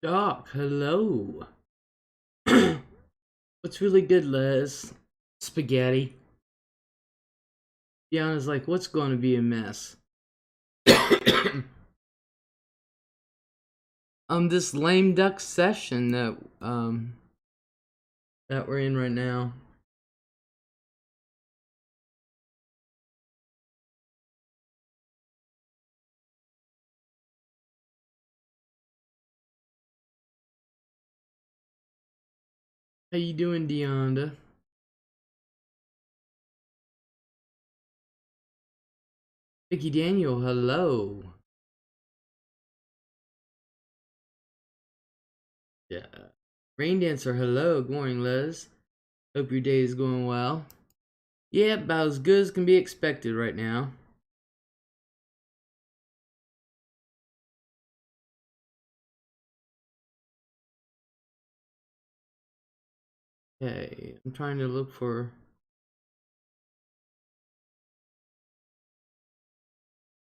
Doc, hello. What's really good, Les? Spaghetti. Deanna's like, what's going to be a mess? This lame duck session that we're in right now. How you doing, Deonda? Vicky Daniel, hello. Yeah. Rain Dancer, hello. Good morning, Les. Hope your day is going well. Yeah, about as good as can be expected right now. Okay, I'm trying to look for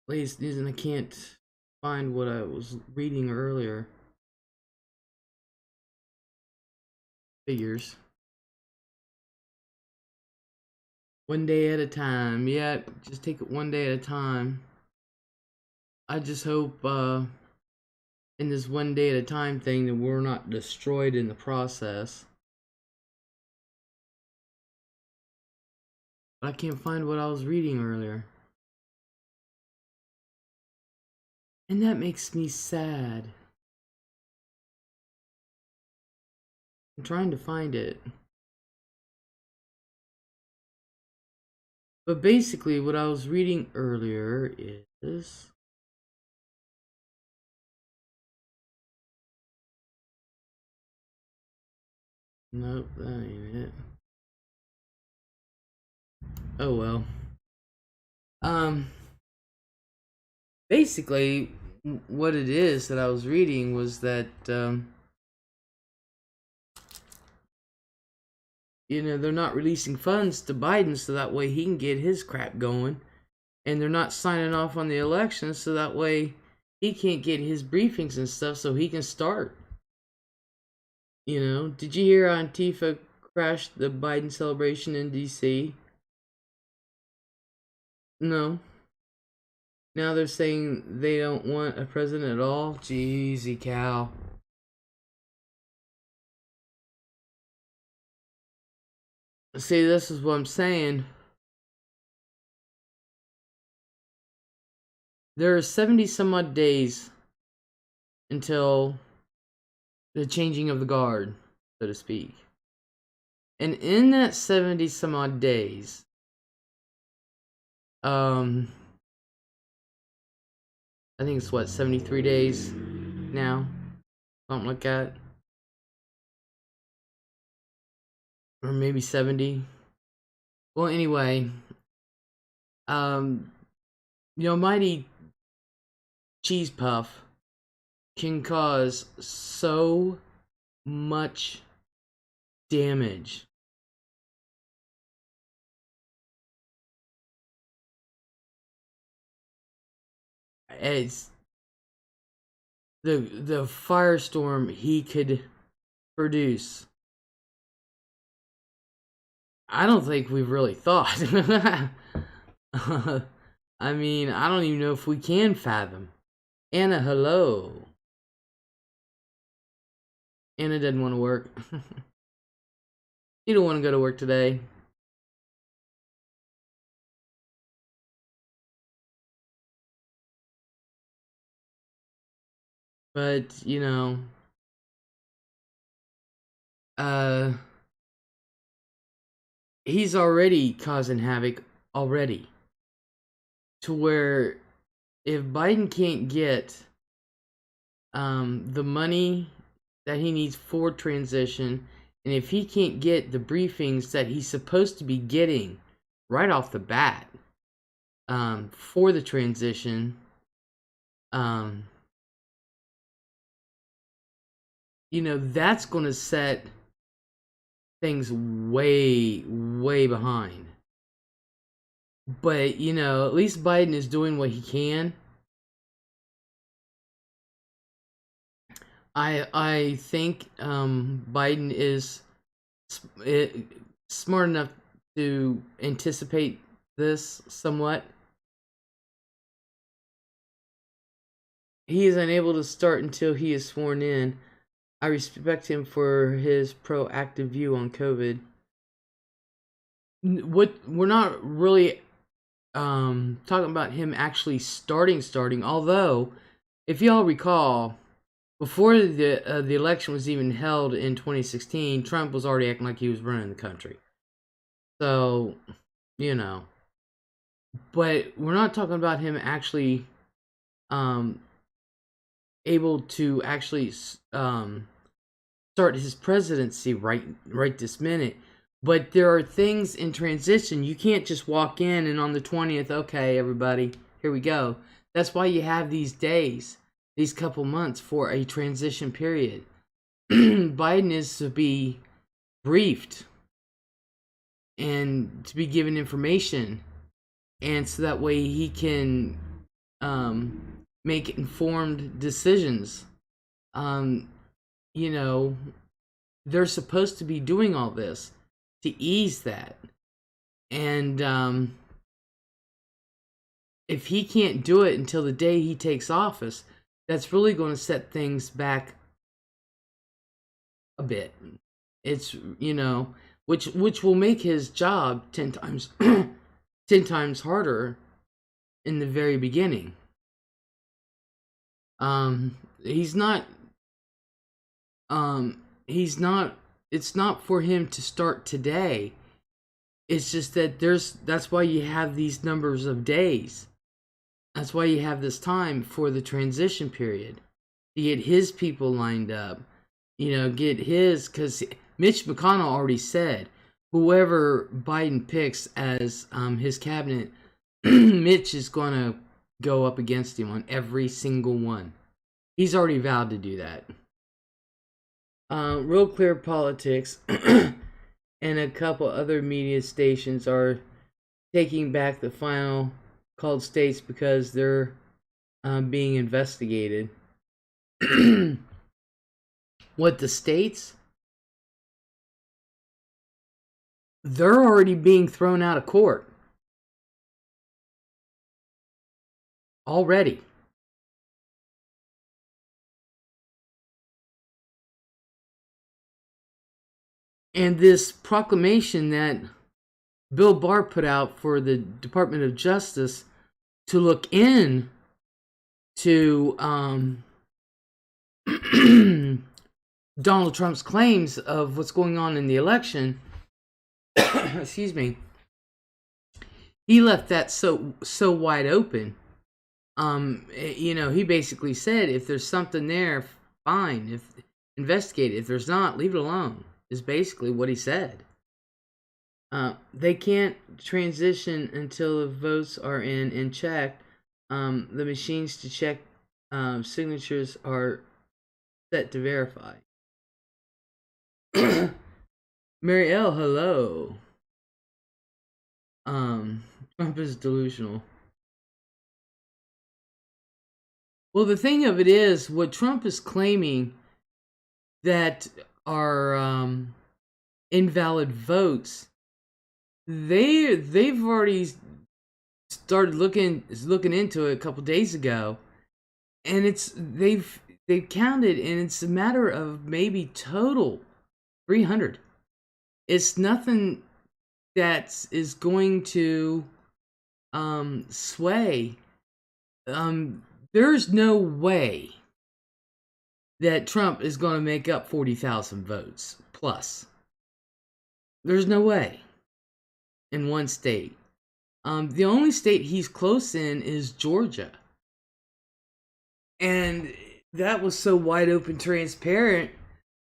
latest news and I can't find what I was reading earlier. Figures. One day at a time. Yeah, just take it one day at a time. I just hope in this one day at a time thing that we're not destroyed in the process. But I can't find what I was reading earlier. And that makes me sad. I'm trying to find it. But basically what I was reading earlier is nope, that ain't it. Oh well. Basically what it is that I was reading was that you know, they're not releasing funds to Biden so that way he can get his crap going. And they're not signing off on the election so that way he can't get his briefings and stuff so he can start. You know, did you hear Antifa crashed the Biden celebration in DC? No. Now they're saying they don't want a president at all? Jeezy cow. See, this is what I'm saying. There are 70 some odd days until the changing of the guard, so to speak. And in that 70 some odd days, I think it's what, 73 days now? Something like that. Or maybe 70. Well, anyway, you know, Mighty Cheese Puff can cause so much damage. It's the firestorm he could produce. I don't think we've really thought. I mean, I don't even know if we can fathom. Anna, hello. Anna doesn't want to work. She don't want to go to work today. But, you know, he's already causing havoc already. To where if Biden can't get the money that he needs for transition, and if he can't get the briefings that he's supposed to be getting right off the bat for the transition, you know, that's going to set things way, way behind. But, you know, at least Biden is doing what he can. I think Biden is smart enough to anticipate this somewhat. He is unable to start until he is sworn in. I respect him for his proactive view on COVID. What we're not really talking about him actually starting. Although, if y'all recall, before the election was even held in 2016, Trump was already acting like he was running the country. So, you know, but we're not talking about him actually able to actually start his presidency right this minute. But there are things in transition. You can't just walk in and on the 20th, okay, everybody, here we go. That's why you have these days, these couple months for a transition period. Biden is to be briefed and to be given information, and so that way he can make informed decisions. You know, they're supposed to be doing all this to ease that. And if he can't do it until the day he takes office, that's really going to set things back a bit. It's, you know, which will make his job 10 times 10 times harder in the very beginning. He's not it's not for him to start today. It's just that that's why you have these numbers of days. That's why you have this time for the transition period to get his people lined up. You know, get his, because Mitch McConnell already said whoever Biden picks as his cabinet, Mitch is going to go up against him on every single one. He's already vowed to do that. Real Clear Politics and a couple other media stations are taking back the final called states because they're being investigated. What, the states? They're already being thrown out of court. Already. And this proclamation that Bill Barr put out for the Department of Justice to look in to Donald Trump's claims of what's going on in the election, excuse me, he left that so wide open. You know, he basically said, if there's something there, fine. If investigate it. If there's not, leave it alone. Is basically what he said. They can't transition until the votes are in and checked. The machines to check signatures are set to verify. Mary L, hello. Trump is delusional. Well, the thing of it is, what Trump is claiming that are invalid votes, they've already started looking into it a couple days ago, and they've counted, and it's a matter of maybe total 300. It's nothing that is going to sway. There's no way that Trump is going to make up 40,000 votes plus. There's no way in one state. The only state he's close in is Georgia. And that was so wide open, transparent.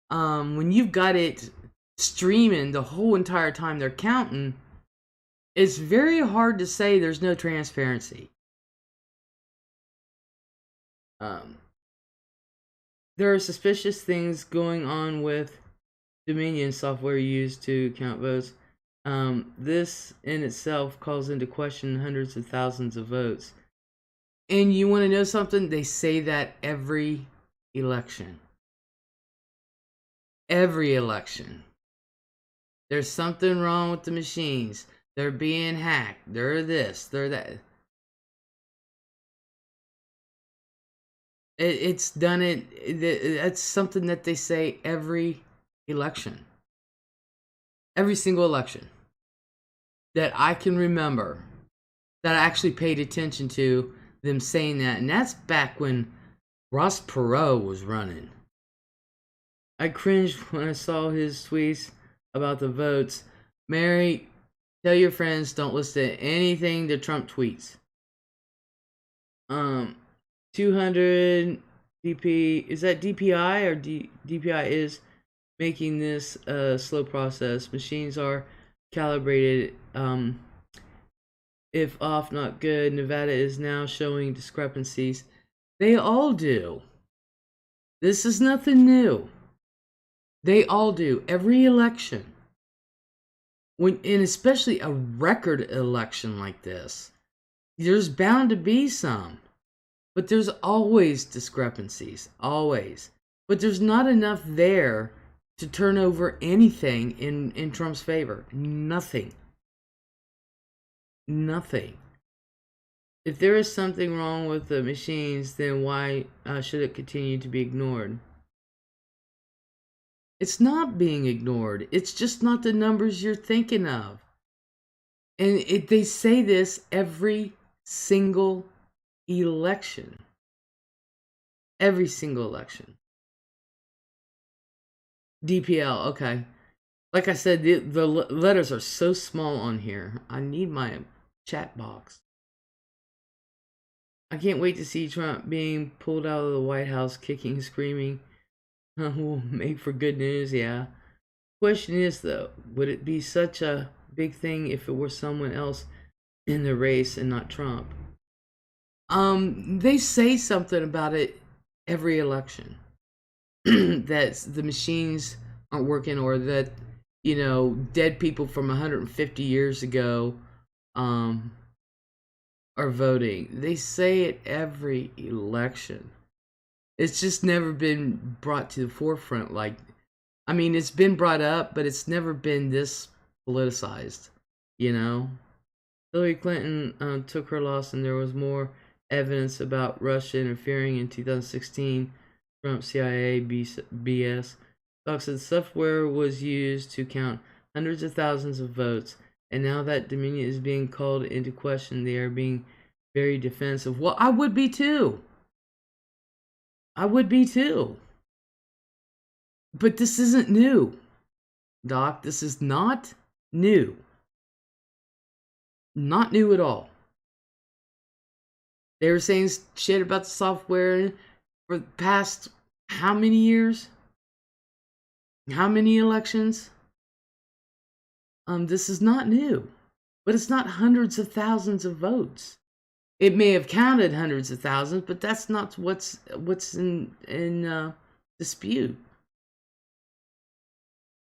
When you've got it streaming the whole entire time they're counting, it's very hard to say there's no transparency. There are suspicious things going on with Dominion software used to count votes. This in itself calls into question hundreds of thousands of votes. And you want to know something? They say that every election. Every election. There's something wrong with the machines. They're being hacked. They're this. They're that. It's done it. That's something that they say every election. Every single election that I can remember that I actually paid attention to them saying that. And that's back when Ross Perot was running. I cringed when I saw his tweets about the votes. Mary, tell your friends don't listen to anything the Trump tweets. 200 DP, is that DPI or DPI is making this a slow process. Machines are calibrated. If off, not good. Nevada is now showing discrepancies. They all do. This is nothing new. They all do. Every election. And especially a record election like this, there's bound to be some. But there's always discrepancies. Always. But there's not enough there to turn over anything in Trump's favor. Nothing. Nothing. If there is something wrong with the machines, then why should it continue to be ignored? It's not being ignored. It's just not the numbers you're thinking of. And they say this every single election. Every single election. DPL, okay. Like I said, the letters are so small on here. I need my chat box. I can't wait to see Trump being pulled out of the White House, kicking, screaming. Will make for good news, yeah. Question is, though, would it be such a big thing if it were someone else in the race and not Trump? They say something about it every election. That the machines aren't working, or that, you know, dead people from 150 years ago are voting. They say it every election. It's just never been brought to the forefront. Like, I mean, it's been brought up, but it's never been this politicized, you know? Hillary Clinton took her loss, and there was more evidence about Russia interfering in 2016. Trump CIA BS. Talks that software was used to count hundreds of thousands of votes, and now that Dominion is being called into question, they are being very defensive. Well, I would be too. I would be too. But this isn't new, Doc. This is not new. Not new at all. They were saying shit about the software for the past how many years? How many elections? This is not new. But it's not hundreds of thousands of votes. It may have counted hundreds of thousands, but that's not what's in dispute.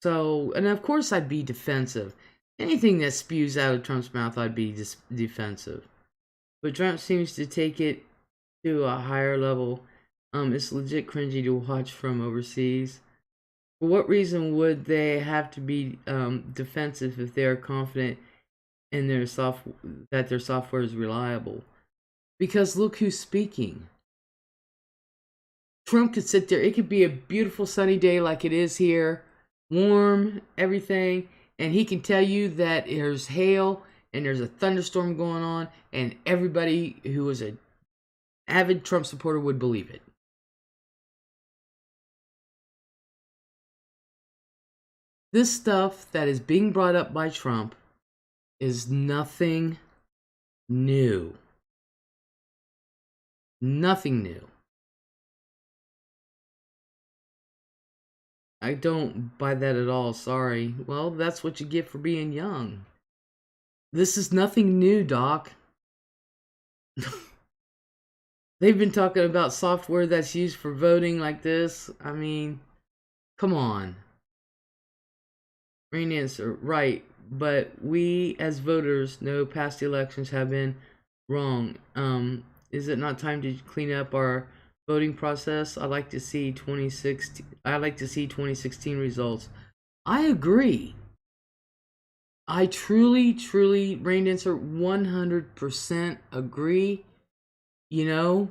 So, and of course I'd be defensive. Anything that spews out of Trump's mouth, I'd be defensive. But Trump seems to take it to a higher level. It's legit cringy to watch from overseas. For what reason would they have to be defensive if they are confident in that their software is reliable? Because look who's speaking. Trump could sit there. It could be a beautiful sunny day like it is here, warm, everything, and he can tell you that there's hail and there's a thunderstorm going on, and everybody who is an avid Trump supporter would believe it. This stuff that is being brought up by Trump is nothing new. Nothing new. I don't buy that at all, sorry. Well, that's what you get for being young. This is nothing new, Doc. They've been talking about software that's used for voting like this. I mean, come on. Rain answer, right. But we as voters know past elections have been wrong. Is it not time to clean up our voting process. I like to see 2016 results. I agree. I truly, brain dancer, 100% agree. You know,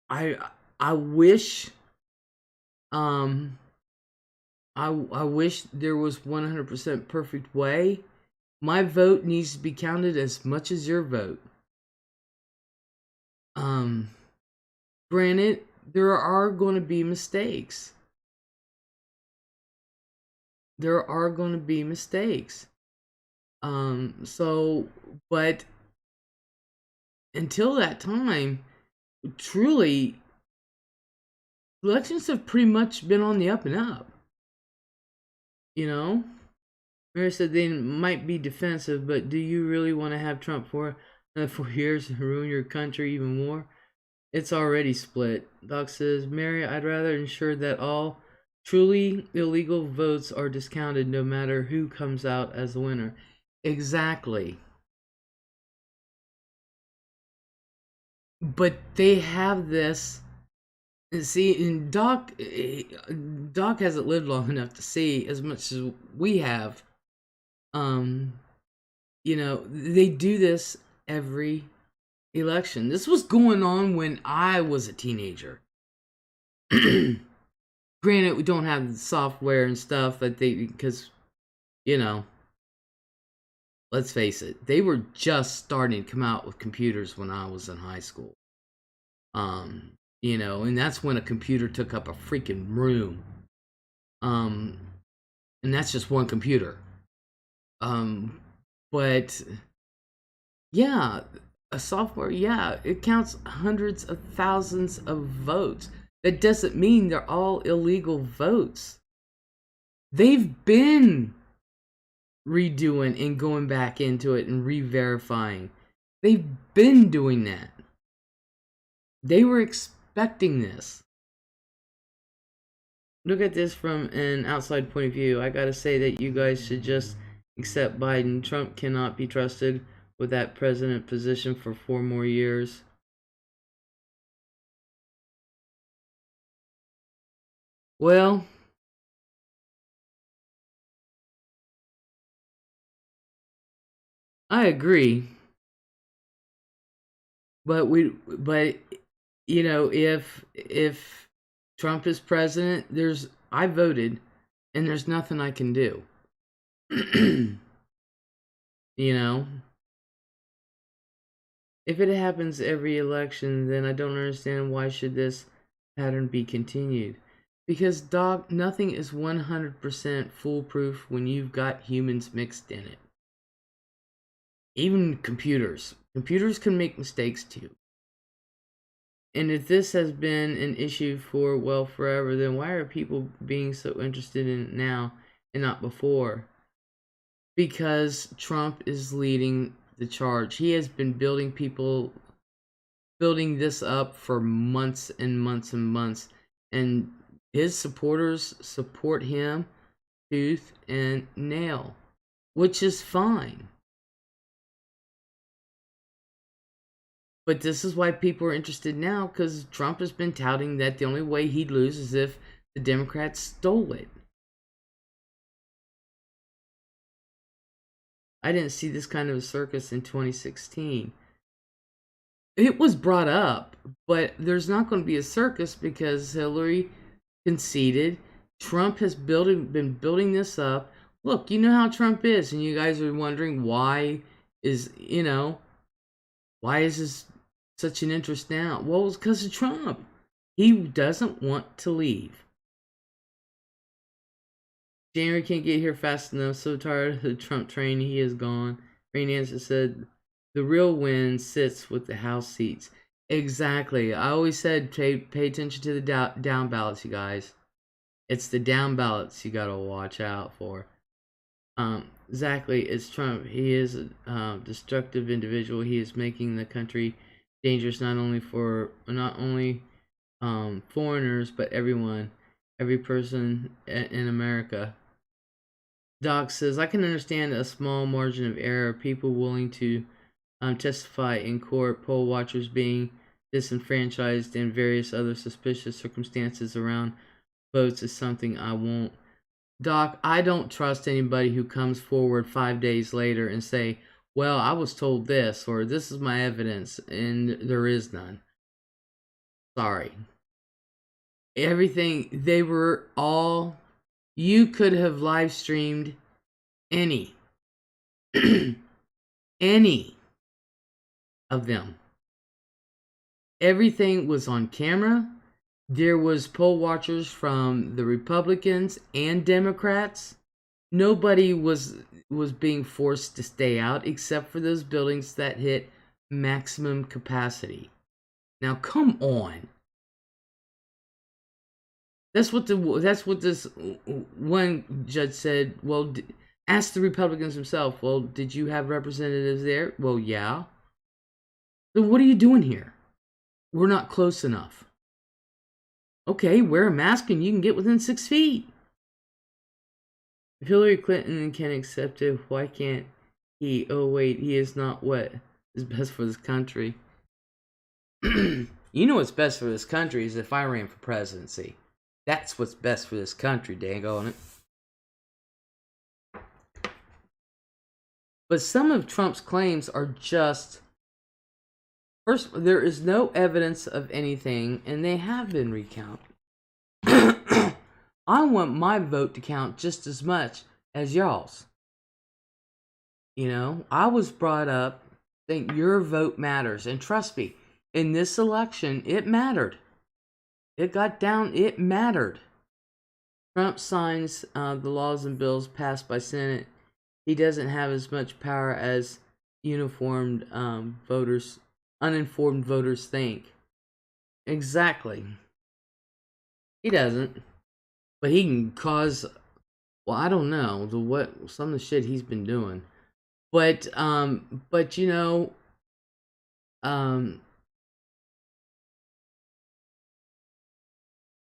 I I wish um I wish there was 100% perfect way. My vote needs to be counted as much as your vote. Um Granted, there are going to be mistakes. There are going to be mistakes. So, but until that time, truly, elections have pretty much been on the up and up. You know, Mary said they might be defensive, but do you really want to have Trump for another 4 years and ruin your country even more? It's already split. Doc says, Mary, I'd rather ensure that all truly illegal votes are discounted no matter who comes out as the winner. Exactly. But they have this. See, and Doc hasn't lived long enough to see as much as we have. Um, they do this every election. This was going on when I was a teenager. Granted, we don't have the software and stuff that because, you know, let's face it, they were just starting to come out with computers when I was in high school. And that's when a computer took up a freaking room. And that's just one computer. But yeah, a software, yeah, it counts hundreds of thousands of votes. That doesn't mean they're all illegal votes. They've been redoing and going back into it and re-verifying. They've been doing that. They were expecting this. Look at this from an outside point of view. I gotta say that you guys should just accept Biden. Trump cannot be trusted with that president position for 4 more years. Well, I agree. But if Trump is president, I voted and there's nothing I can do. you know, if it happens every election, then I don't understand why should this pattern be continued. Because dog, nothing is 100% foolproof when you've got humans mixed in it. Even computers can make mistakes too. And if this has been an issue for, well, forever, then why are people being so interested in it now and not before? Because Trump is leading the charge. He has been building this up for months and months and months. And his supporters support him tooth and nail, which is fine. But this is why people are interested now, because Trump has been touting that the only way he'd lose is if the Democrats stole it. I didn't see this kind of a circus in 2016. It was brought up, but there's not going to be a circus because Hillary conceded. Trump has been building this up. Look, you know how Trump is, and you guys are wondering why is this such an interest now? Well, it's because of Trump. He doesn't want to leave. January can't get here fast enough. So tired of the Trump train. He is gone. Rain Answer said, the real win sits with the House seats. Exactly. I always said pay attention to the down ballots, you guys. It's the down ballots you gotta watch out for. Exactly. It's Trump. He is a destructive individual. He is making the country dangerous not only foreigners but every person in America. Doc says, I can understand a small margin of error, people willing to testify in court, poll watchers being disenfranchised, and various other suspicious circumstances around votes is something I won't. Doc, I don't trust anybody who comes forward 5 days later and say, well, I was told this, or this is my evidence, and there is none. Sorry. Everything, they were all, you could have live streamed any any of them. Everything was on camera. There was poll watchers from the Republicans and Democrats. Nobody was being forced to stay out except for those buildings that hit maximum capacity. Now come on. That's what this one judge said. Well, ask the Republicans themselves. Well, did you have representatives there? Well, yeah. Then what are you doing here? We're not close enough. Okay, wear a mask and you can get within 6 feet. If Hillary Clinton can accept it, why can't he? Oh wait, he is not what is best for this country. You know what's best for this country is if I ran for presidency. That's what's best for this country, daggone it. But some of Trump's claims are just... First, there is no evidence of anything, and they have been recounted. I want my vote to count just as much as y'all's. You know, I was brought up saying your vote matters. And trust me, in this election, it mattered. It got down, it mattered. Trump signs the laws and bills passed by Senate. He doesn't have as much power as uninformed voters think. Exactly. He doesn't. But he can cause, well, I don't know, some of the shit he's been doing. But you know,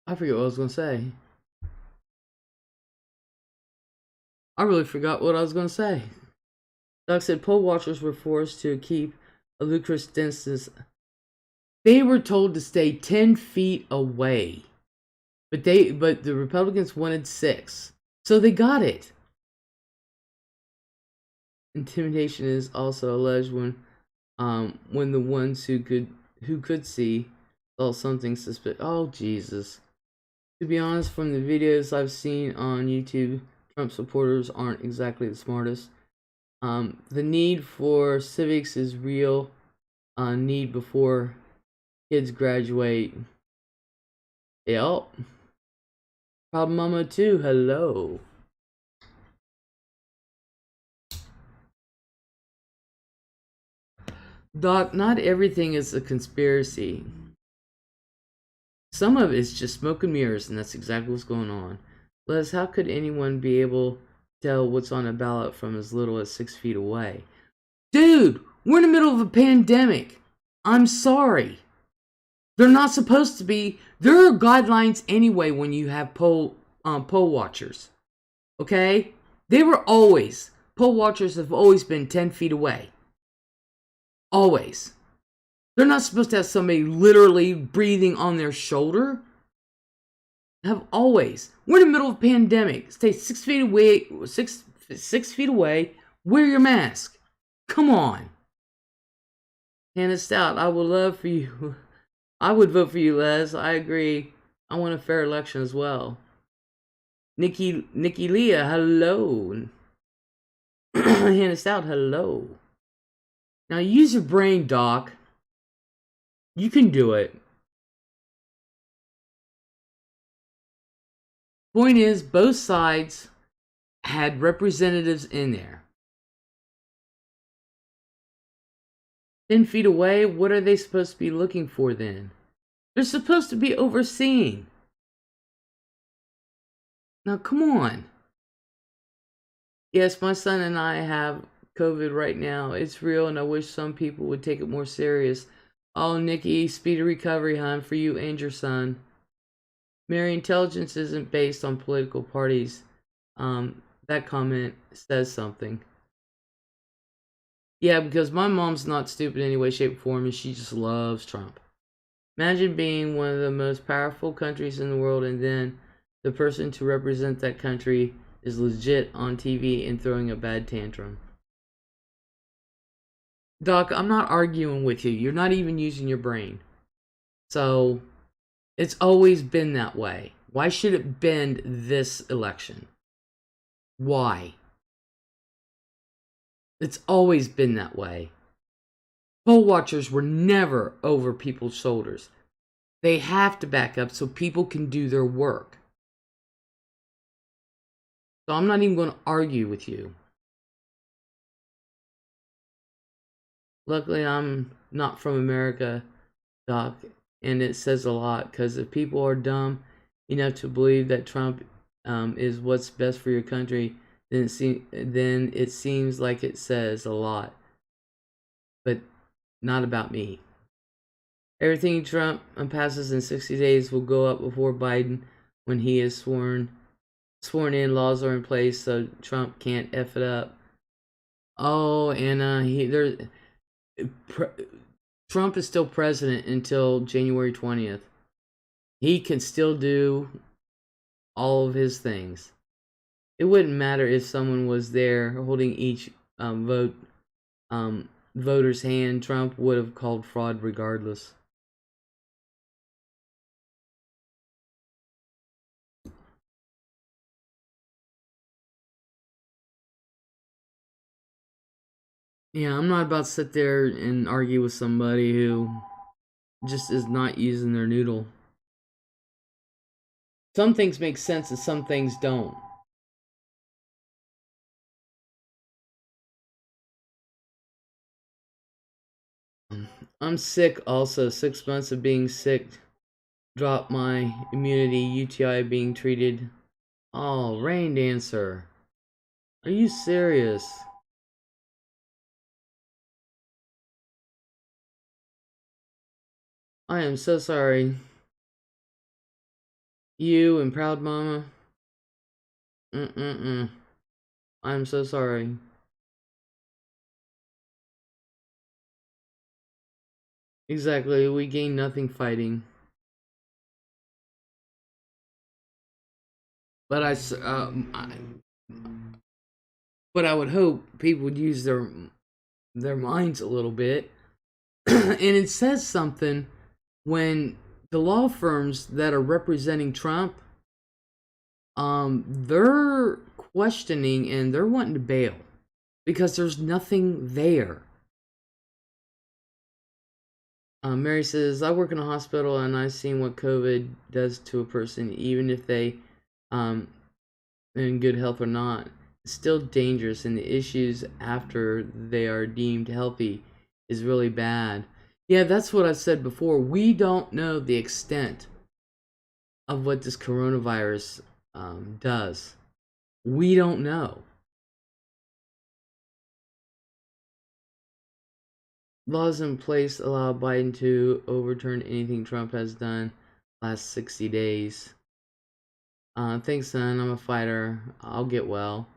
I forget what I was going to say. I really forgot what I was going to say. Doc said poll watchers were forced to keep a ludicrous distance. They were told to stay 10 feet away. But the Republicans wanted 6. So they got it. Intimidation is also alleged when the ones who could see saw something suspicious. Oh Jesus. To be honest, from the videos I've seen on YouTube, Trump supporters aren't exactly the smartest. The need for civics is real. Need before kids graduate. Yep. Problem Mama 2, hello. Doc, not everything is a conspiracy. Some of it's just smoke and mirrors, and that's exactly what's going on. Les, how could anyone be able to tell what's on a ballot from as little as 6 feet away? Dude, we're in the middle of a pandemic. I'm sorry. They're not supposed to be. There are guidelines anyway when you have poll watchers. Okay? Poll watchers have always been 10 feet away. Always. They're not supposed to have somebody literally breathing on their shoulder. Have always. We're in the middle of a pandemic. Stay 6 feet away. 6 feet away. Wear your mask. Come on. Hannah Stout, I would love for you. I would vote for you, Les. I agree. I want a fair election as well. Nikki Leah, hello. Hannah Stout, hello. Now use your brain, Doc. You can do it. Point is, both sides had representatives in there. 10 feet away, what are they supposed to be looking for then? They're supposed to be overseeing. Now, come on. Yes, my son and I have COVID right now. It's real, and I wish some people would take it more serious. Oh, Nikki, speedy recovery, hon, for you and your son. Mary, intelligence isn't based on political parties. That comment says something. Yeah, because my mom's not stupid in any way, shape, or form, and she just loves Trump. Imagine being one of the most powerful countries in the world, and then the person to represent that country is legit on TV and throwing a bad tantrum. Doc, I'm not arguing with you. You're not even using your brain. So, it's always been that way. Why should it bend this election? Why? It's always been that way. Poll watchers were never over people's shoulders. They have to back up so people can do their work. So I'm not even going to argue with you. Luckily, I'm not from America, Doc, and it says a lot, because if people are dumb enough to believe that Trump is what's best for your country, then it seems like it says a lot, but not about me. Everything Trump passes in 60 days will go up before Biden when he is sworn in. Laws are in place so Trump can't F it up. Oh, and Trump is still president until January 20th. He can still do all of his things. It wouldn't matter if someone was there holding each voter's hand. Trump would have called fraud regardless. Yeah, I'm not about to sit there and argue with somebody who just is not using their noodle. Some things make sense and some things don't. I'm sick also. 6 months of being sick dropped my immunity. UTI being treated. Oh, Rain Dancer. Are you serious? I am so sorry. You and Proud Mama. I'm so sorry. Exactly, we gain nothing fighting. But but I would hope people would use their minds a little bit. And it says something when the law firms that are representing Trump, they're questioning and they're wanting to bail because there's nothing there. Mary says, I work in a hospital and I've seen what COVID does to a person, even if they in good health or not. It's still dangerous, and the issues after they are deemed healthy is really bad. Yeah, that's what I said before. We don't know the extent of what this coronavirus does. We don't know. Laws in place allow Biden to overturn anything Trump has done last 60 days. Thanks, son. I'm a fighter. I'll get well.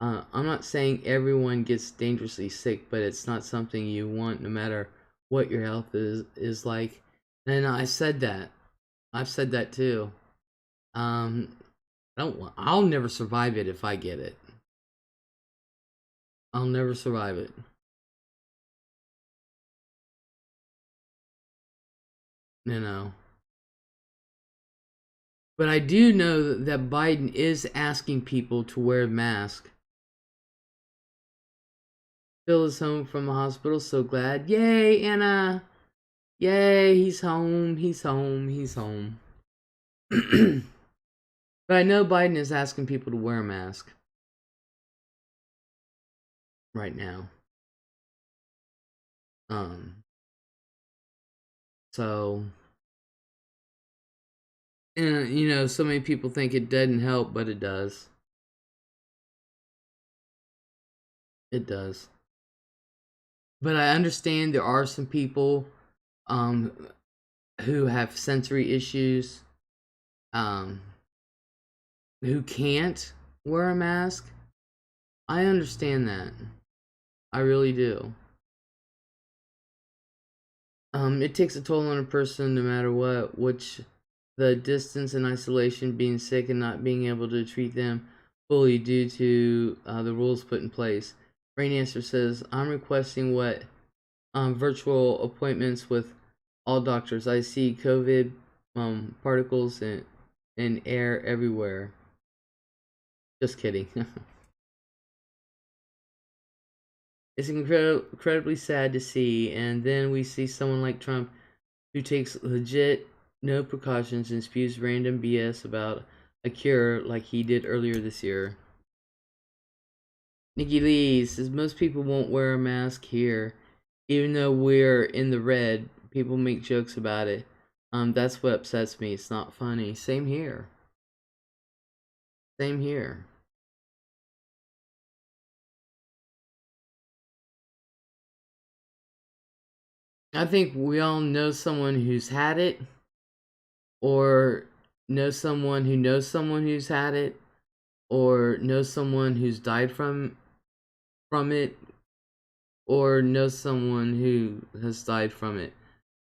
I'm not saying everyone gets dangerously sick, but it's not something you want no matter what your health is like. And I said that. I've said that too. I'll never survive it if I get it. I'll never survive it. You know. But I do know that Biden is asking people to wear a mask. Phil is home from the hospital, so glad. Yay, Anna! Yay, he's home, he's home, he's home. But I know Biden is asking people to wear a mask right now. So, and you know, so many people think it doesn't help, but it does. It does. But I understand there are some people who have sensory issues, who can't wear a mask. I understand that. I really do. It takes a toll on a person no matter what, which the distance and isolation, being sick and not being able to treat them fully due to the rules put in place. Rain Answer says, I'm requesting what virtual appointments with all doctors. I see COVID particles in air everywhere. Just kidding. It's incredibly sad to see, and then we see someone like Trump who takes legit no precautions and spews random BS about a cure like he did earlier this year. Nikki Lee says most people won't wear a mask here, even though we're in the red. People make jokes about it. That's what upsets me. It's not funny. Same here. Same here. I think we all know someone who's had it, or know someone who's had it, or know someone who's died from it, or know someone who has died from it.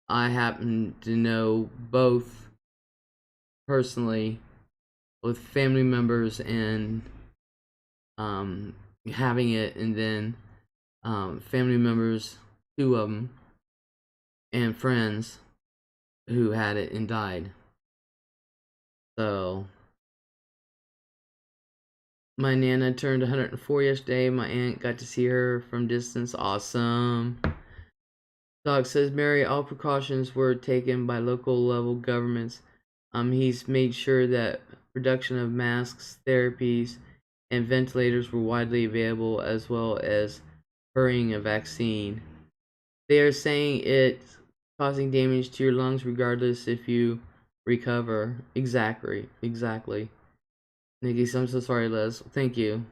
I happen to know both personally, with family members and having it, and then family members, two of them, and friends who had it and died. So my Nana turned 104 yesterday. My aunt got to see her from distance. Awesome. Doc says, Mary, all precautions were taken by local level governments. He's made sure that production of masks, therapies, and ventilators were widely available, as well as hurrying a vaccine. They are saying it's causing damage to your lungs regardless if you recover. Exactly. Nikki, I'm so sorry, Les. Thank you.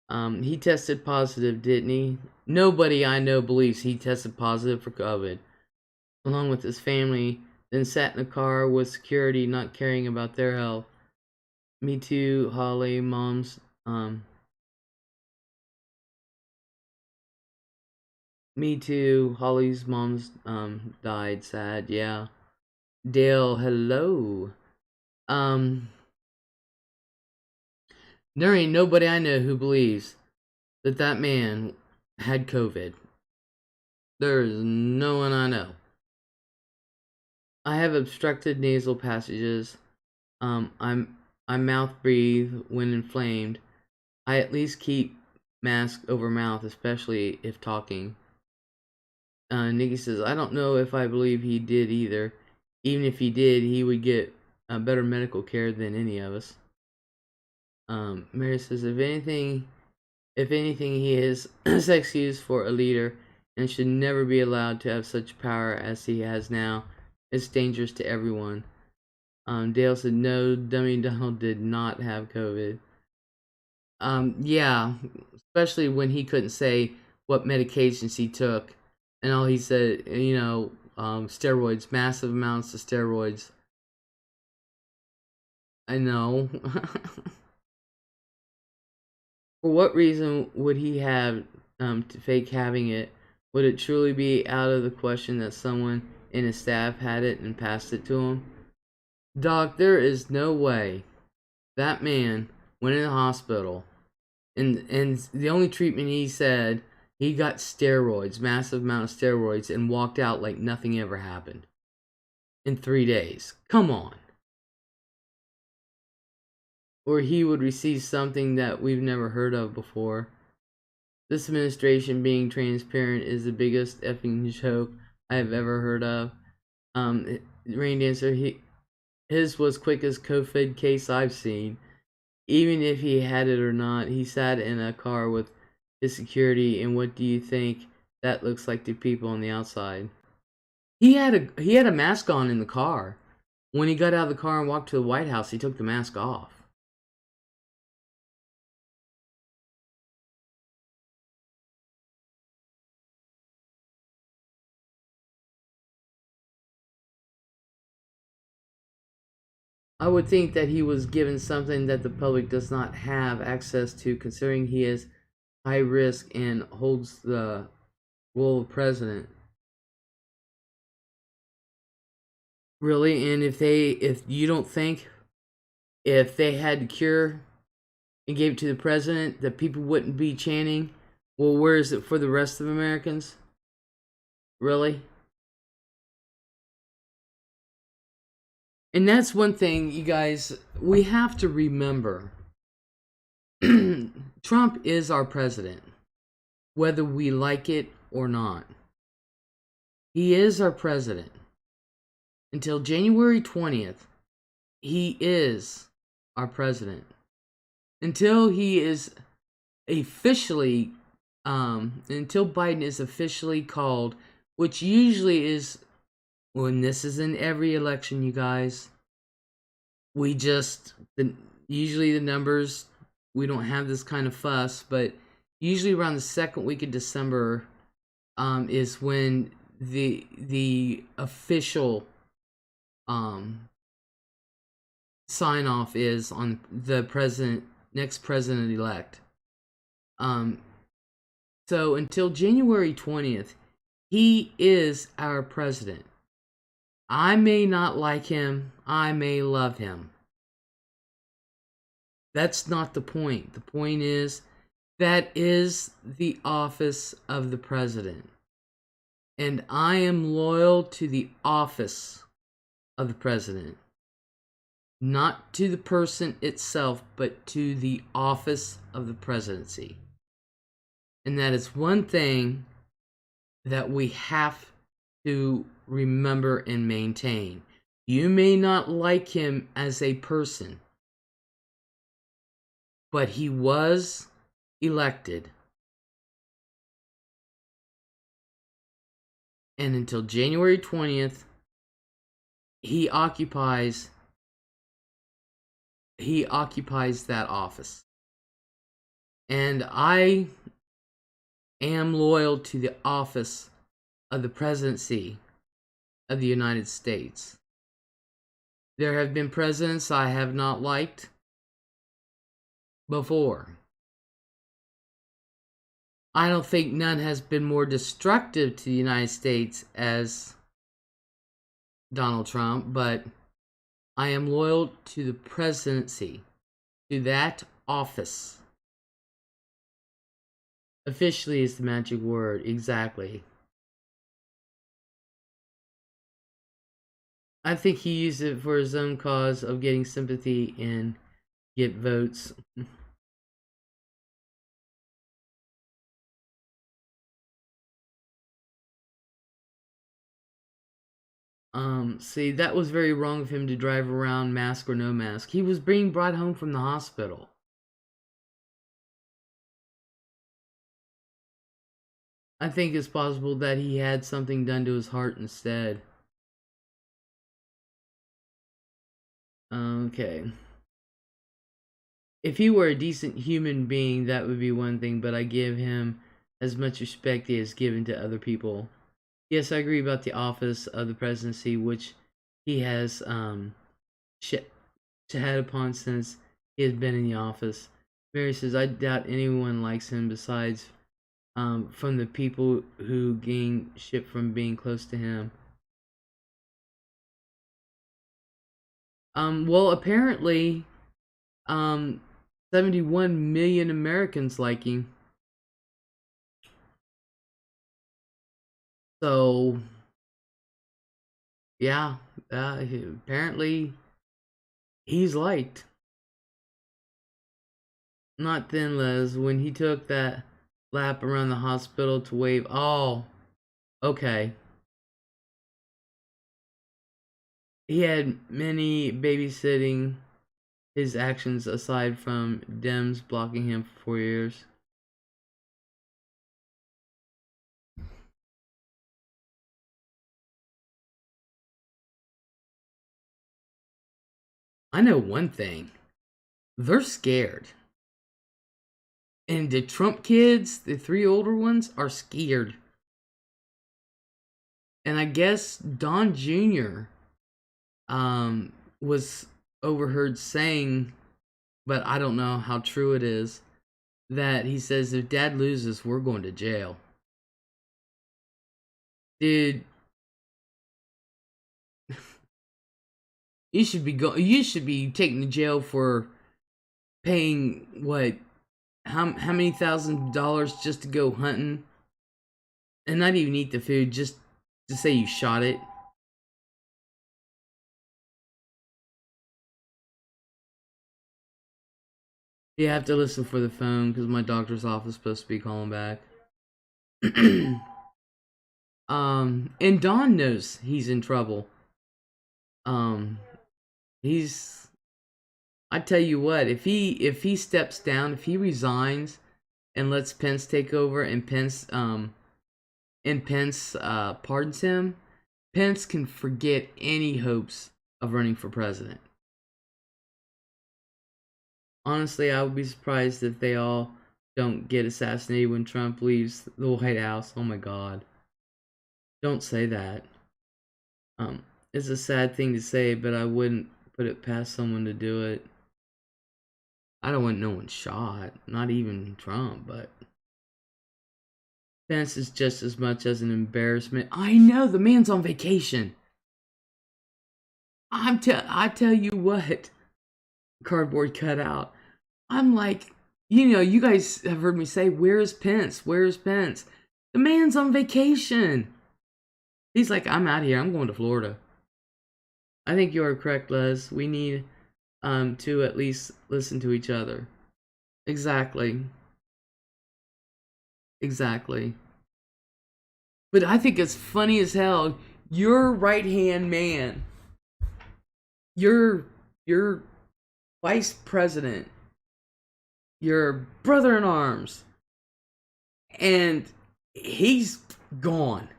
He tested positive, didn't he? Nobody I know believes he tested positive for COVID, along with his family, then sat in a car with security not caring about their health. Me too, Holly, me too, Holly's mom's died, sad, yeah. Dale, hello. Um there ain't nobody I know who believes that man had COVID. There is no one I know. I have obstructed nasal passages. I mouth breathe when inflamed. I at least keep mask over mouth, especially if talking. Nikki says, I don't know if I believe he did either. Even if he did, he would get better medical care than any of us. Mary says, if anything, he is excused for a leader and should never be allowed to have such power as he has now. It's dangerous to everyone. Dale said, no, Dummy Donald did not have COVID. Yeah, especially when he couldn't say what medications he took, and all he said, steroids, massive amounts of steroids. I know. For what reason would he have to fake having it? Would it truly be out of the question that someone in his staff had it and passed it to him? Doc, there is no way that man went in the hospital and the only treatment he said, he got steroids, massive amount of steroids, and walked out like nothing ever happened in 3 days. Come on. Or he would receive something that we've never heard of before. This administration being transparent is the biggest effing joke I have ever heard of. Rain Dancer, his was quickest COVID case I've seen. Even if he had it or not, he sat in a car with his security, and what do you think that looks like to people on the outside? He had a mask on in the car. When he got out of the car and walked to the White House, he took the mask off. I would think that he was given something that the public does not have access to, considering he is high risk and holds the role of president. Really? And if you don't think if they had the cure and gave it to the president, that people wouldn't be chanting, well, where is it for the rest of Americans? Really? And that's one thing, you guys, we have to remember. Trump is our president, whether we like it or not. He is our president. Until January 20th, he is our president. Until he is officially, until Biden is officially called, which usually is, when this is in every election, you guys, we just, usually the numbers, we don't have this kind of fuss, but usually around the second week of December is when the official sign off is on the next president elect. So until January 20th, he is our president. I may not like him, I may love him. That's not the point. The point is, that is the office of the president. And I am loyal to the office of the president. Not to the person itself, but to the office of the presidency. And that is one thing that we have to remember and maintain. You may not like him as a person, but he was elected. And until January 20th, he occupies that office. And I am loyal to the office of the presidency of the United States. There have been presidents I have not liked before. I don't think none has been more destructive to the United States as Donald Trump, but I am loyal to the presidency, to that office. Officially is the magic word, exactly. I think he used it for his own cause of getting sympathy and get votes. See, that was very wrong of him to drive around mask or no mask. He was being brought home from the hospital. I think it's possible that he had something done to his heart instead. Okay. If he were a decent human being, that would be one thing, but I give him as much respect he has given to other people. Yes, I agree about the office of the presidency, which he has had upon since he has been in the office. Mary says, I doubt anyone likes him besides from the people who gain shit from being close to him. Well, apparently, 71 million Americans like him. So, yeah, apparently he's liked. Not Thin Les, when he took that lap around the hospital to wave. Oh, okay. He had many babysitting his actions aside from Dems blocking him for 4 years. I know one thing. They're scared. And the Trump kids, the 3 older ones, are scared. And I guess Don Jr. Was overheard saying, but I don't know how true it is, that he says if Dad loses, we're going to jail. Dude, You should be taken to jail for paying what? How many $1,000s just to go hunting and not even eat the food, just to say you shot it. You have to listen for the phone because my doctor's office is supposed to be calling back. And Don knows he's in trouble. Um, he's. I tell you what, if he steps down, if he resigns, and lets Pence take over, and Pence pardons him, Pence can forget any hopes of running for president. Honestly, I would be surprised if they all don't get assassinated when Trump leaves the White House. Oh my God. Don't say that. It's a sad thing to say, but I wouldn't put it past someone to do it. I don't want no one shot, not even Trump, but Pence is just as much as an embarrassment. I know, the man's on vacation. I tell you what, cardboard cutout. I'm like, you guys have heard me say, where's Pence? Where's Pence? The man's on vacation. He's like, I'm out here. I'm going to Florida. I think you are correct, Les. We need to at least listen to each other. Exactly. Exactly. But I think it's funny as hell. Your right-hand man, your vice president, your brother-in-arms, and he's gone.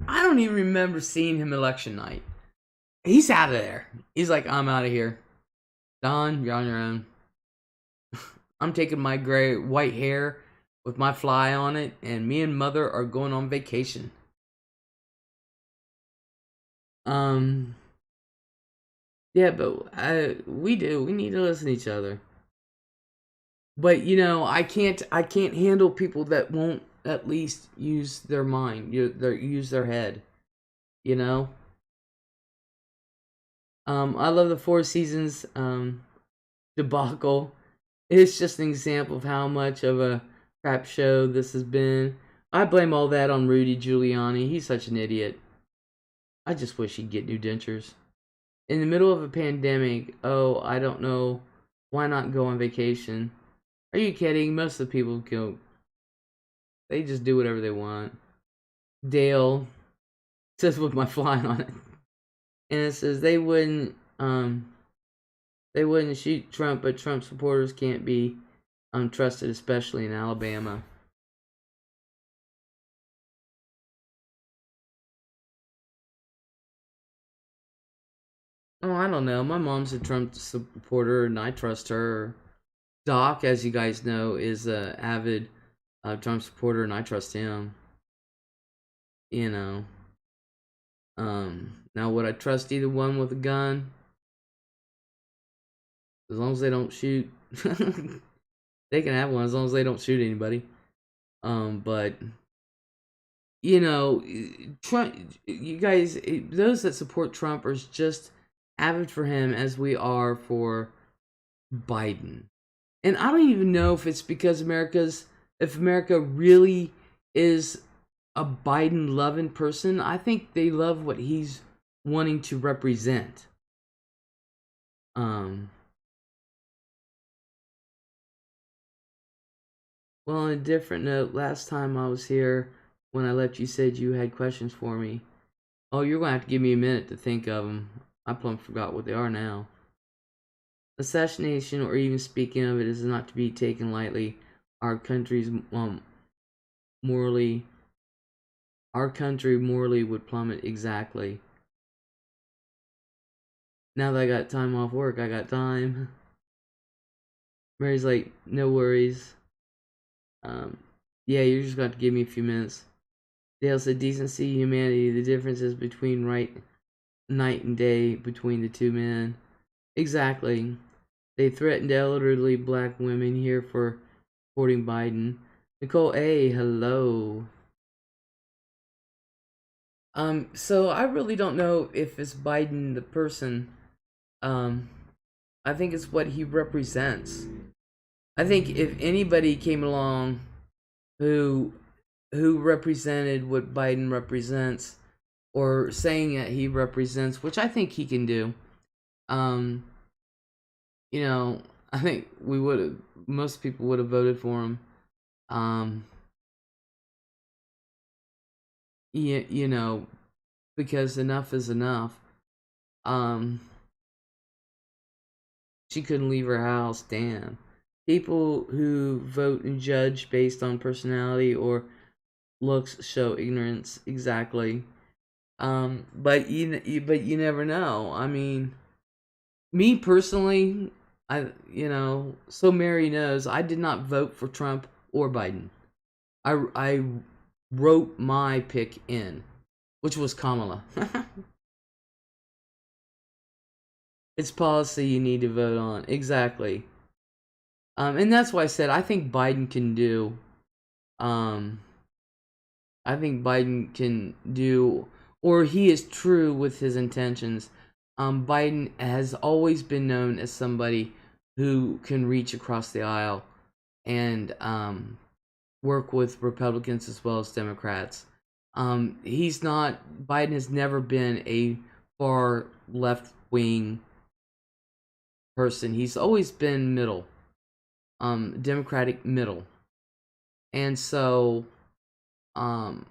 I don't even remember seeing him election night. He's out of there. He's like, I'm out of here. Don, you're on your own. I'm taking my gray white hair with my fly on it, and me and Mother are going on vacation. Yeah, but we need to listen to each other. But I can't handle people that won't at least use their mind, use their head. You know. I love the Four Seasons debacle. It's just an example of how much of a crap show this has been. I blame all that on Rudy Giuliani. He's such an idiot. I just wish he'd get new dentures. In the middle of a pandemic, oh, I don't know. Why not go on vacation? Are you kidding? Most of the people go. They just do whatever they want. Dale says with my fly on it. And it says they wouldn't shoot Trump, but Trump supporters can't be trusted, especially in Alabama. Oh, I don't know. My mom's a Trump supporter, and I trust her. Doc, as you guys know, is a avid Trump supporter, and I trust him. You know. Now would I trust either one with a gun? As long as they don't shoot. They can have one as long as they don't shoot anybody. But Trump, you guys, those that support Trump are just avid for him as we are for Biden. And I don't even know if it's because if America really is a Biden loving person. I think they love what he's wanting to represent. Well, on a different note, last time I was here, when I left, you said you had questions for me. Oh, you're gonna have to give me a minute to think of them. I plumb forgot what they are now. Assassination, or even speaking of it, is not to be taken lightly. Our country's morally, our country morally would plummet. Exactly. Now that I got time off work, I got time. Mary's like, no worries. Yeah, you're just going to give me a few minutes. Dale said, decency, humanity, the differences between night and day between the two men. Exactly. They threatened elderly black women here for supporting Biden. Nicole A, hello. So I really don't know if it's Biden the person. Um, I think it's what he represents. I think if anybody came along who represented what Biden represents, or saying that he represents, which I think he can do, um, you know, I think we would have, most people would have voted for him. Um, you know, because enough is enough. Um, she couldn't leave her house. Damn. People who vote and judge based on personality or looks show ignorance. Exactly. But you never know. I mean, me personally, so Mary knows I did not vote for Trump or Biden. I wrote my pick in, which was Kamala. It's policy you need to vote on. Exactly. And that's why I said I think Biden can do. Um, I think Biden can do, or he is true with his intentions. Biden has always been known as somebody who can reach across the aisle and work with Republicans as well as Democrats. He's not. Biden has never been a far left wing person. He's always been middle, Democratic middle, and so um,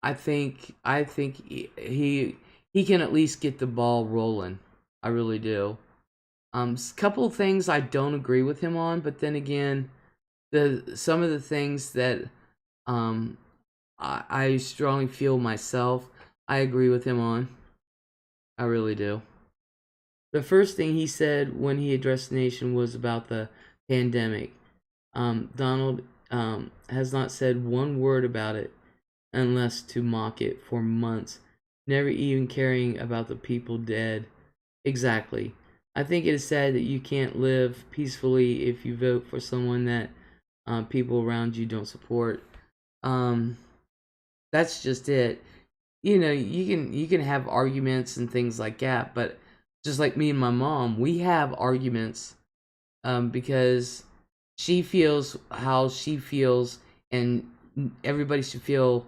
I think he can at least get the ball rolling. I really do. Couple of things I don't agree with him on, but then again, some of the things that um I strongly feel myself, I agree with him on. I really do. The first thing he said when he addressed the nation was about the pandemic. Donald has not said one word about it unless to mock it for months, never even caring about the people dead. Exactly. I think it is sad that you can't live peacefully if you vote for someone that people around you don't support. Um, that's just it. You can have arguments and things like that, but just like me and my mom, we have arguments because she feels how she feels, and everybody should feel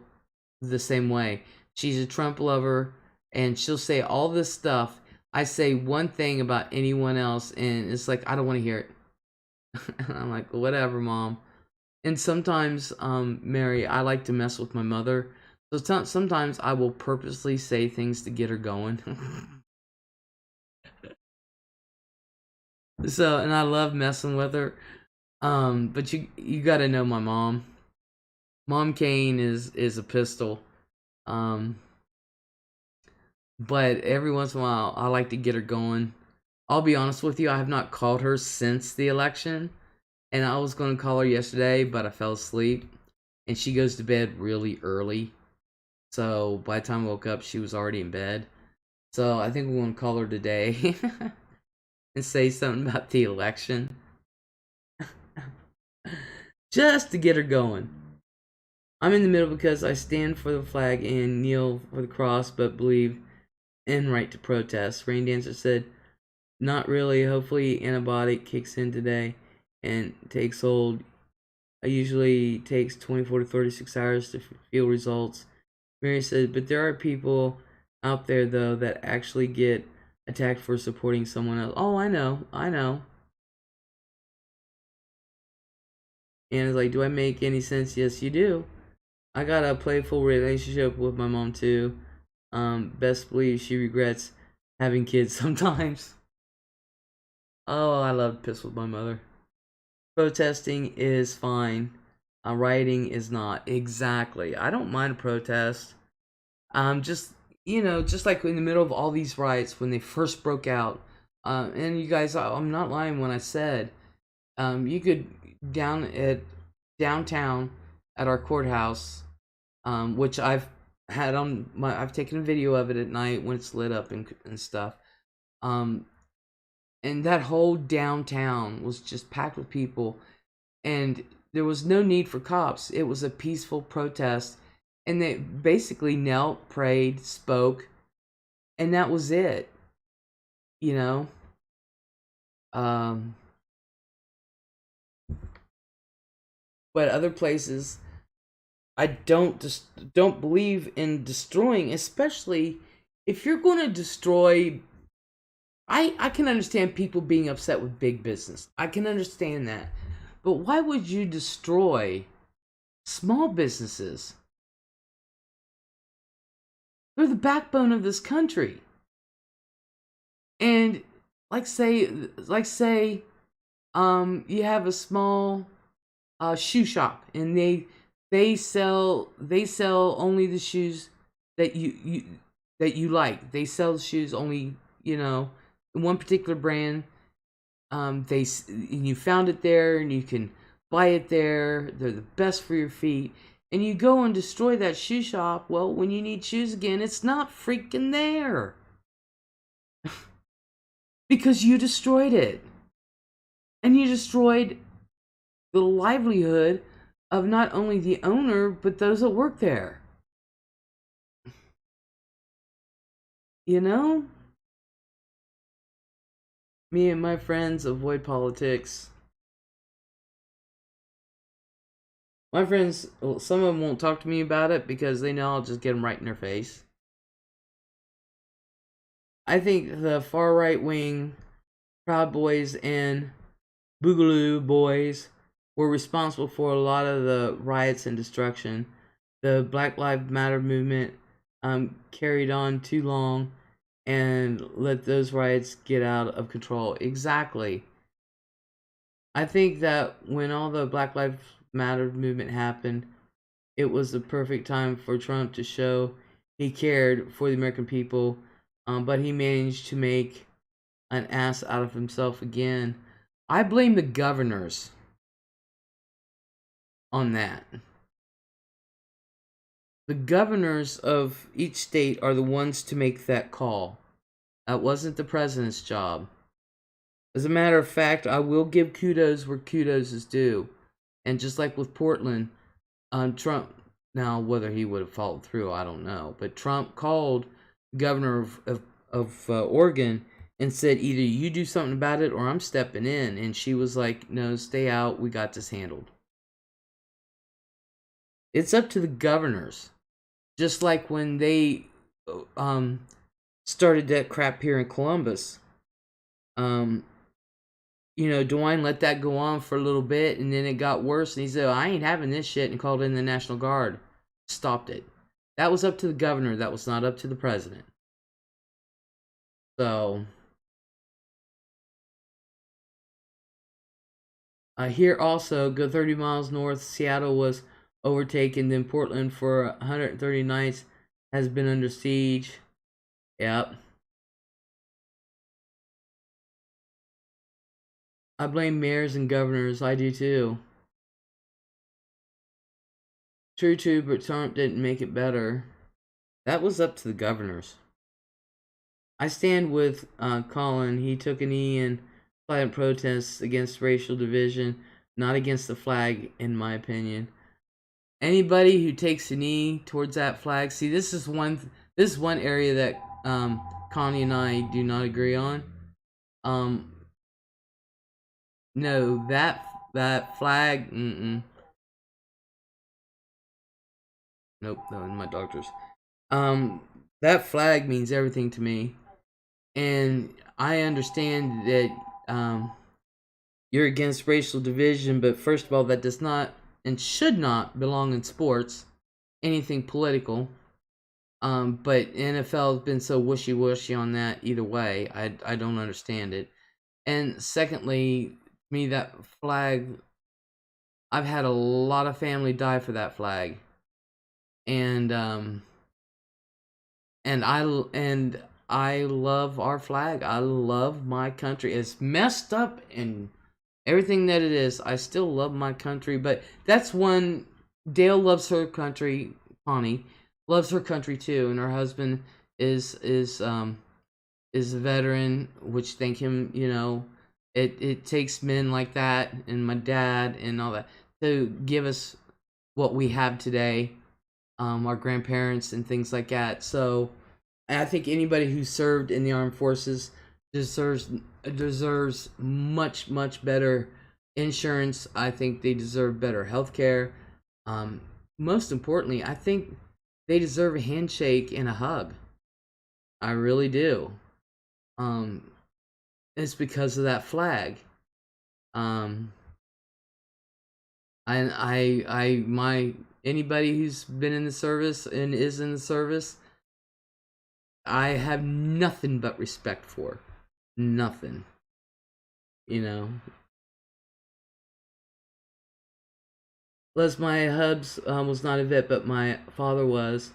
the same way. She's a Trump lover, and she'll say all this stuff. I say one thing about anyone else, and it's like, I don't want to hear it. I'm like, whatever, mom. And sometimes, Mary, I like to mess with my mother. So sometimes I will purposely say things to get her going. So, and I love messing with her. But you got to know my mom. Mom Kane is a pistol. Um, but every once in a while, I like to get her going. I'll be honest with you, I have not called her since the election, and I was going to call her yesterday, but I fell asleep, and she goes to bed really early. So by the time I woke up, she was already in bed. So I think we're going to call her today and say something about the election, just to get her going. I'm in the middle because I stand for the flag and kneel for the cross, but believe in right to protest. Rain Dancer said, not really. Hopefully antibiotic kicks in today and takes hold. It usually takes 24 to 36 hours to feel results. Mary said, but there are people out there, though, that actually get attacked for supporting someone else. Oh, I know. And it's like, do I make any sense? Yes, you do. I got a playful relationship with my mom, too. Best believe she regrets having kids sometimes. Oh, I love to piss with my mother. Protesting is fine. Rioting is not. Exactly. I don't mind a protest. Just just like in the middle of all these riots when they first broke out. And you guys, I'm not lying when I said, you could down at downtown at our courthouse, which I've taken a video of it at night when it's lit up and stuff. Um, and that whole downtown was just packed with people, and there was no need for cops. It was a peaceful protest, and they basically knelt, prayed, spoke, and that was it. You know, um, but other places, I don't believe in destroying, especially if you're going to destroy. I can understand people being upset with big business. I can understand that, but why would you destroy small businesses? They're the backbone of this country. And like say you have a small shoe shop, and they sell only the shoes that you like. They sell shoes only, one particular brand. And you found it there, and you can buy it there. They're the best for your feet. And you go and destroy that shoe shop. Well, when you need shoes again, it's not freaking there. Because you destroyed it. And you destroyed the livelihood of not only the owner, but those that work there. You know? Me and my friends avoid politics. My friends, well, some of them won't talk to me about it because they know I'll just get them right in their face. I think the far right wing Proud Boys and Boogaloo Boys were responsible for a lot of the riots and destruction. The Black Lives Matter movement carried on too long and let those riots get out of control. Exactly. I think that when all the Black Lives Matter movement happened, it was the perfect time for Trump to show he cared for the American people, but he managed to make an ass out of himself again. I blame the governors on that. The governors of each state are the ones to make that call. That wasn't the president's job. As a matter of fact, I will give kudos where kudos is due. And just like with Portland, Trump, now whether he would have followed through, I don't know. But Trump called the governor of Oregon and said, either you do something about it or I'm stepping in. And she was like, no, stay out. We got this handled. It's up to the governors. Just like when they started that crap here in Columbus. DeWine let that go on for a little bit, and then it got worse, and he said, I ain't having this shit, and called in the National Guard. Stopped it. That was up to the governor. That was not up to the president. So, here also, go 30 miles north, Seattle was overtaken, then Portland for 130 nights has been under siege. Yep. I blame mayors and governors. I do too. True, but Trump didn't make it better. That was up to the governors. I stand with Colin. He took a knee in silent protests against racial division, not against the flag, in my opinion. Anybody who takes a knee towards that flag, see, this is one area that Connie and I do not agree on. No, that flag, nope, that was my doctor's. That flag means everything to me, and I understand that you're against racial division, but first of all, that does not and should not belong in sports, anything political. But NFL has been so wishy-washy on that either way. I don't understand it. And secondly, me, that flag, I've had a lot of family die for that flag. And I love our flag. I love my country. It's messed up and everything that it is. I still love my country, but that's one. Dale loves her country. Connie loves her country too, and her husband is a veteran, which thank him. It takes men like that, and my dad and all that, to give us what we have today. our grandparents and things like that. So I think anybody who served in the armed forces deserves deserves much better insurance. I think they deserve better health care. Um, Most importantly, I think they deserve a handshake and a hug. I really do. Um, it's because of that flag. Um, my anybody who's been in the service and is in the service, I have nothing but respect for. Nothing. You know. Les, my hubs was not a vet, but my father was.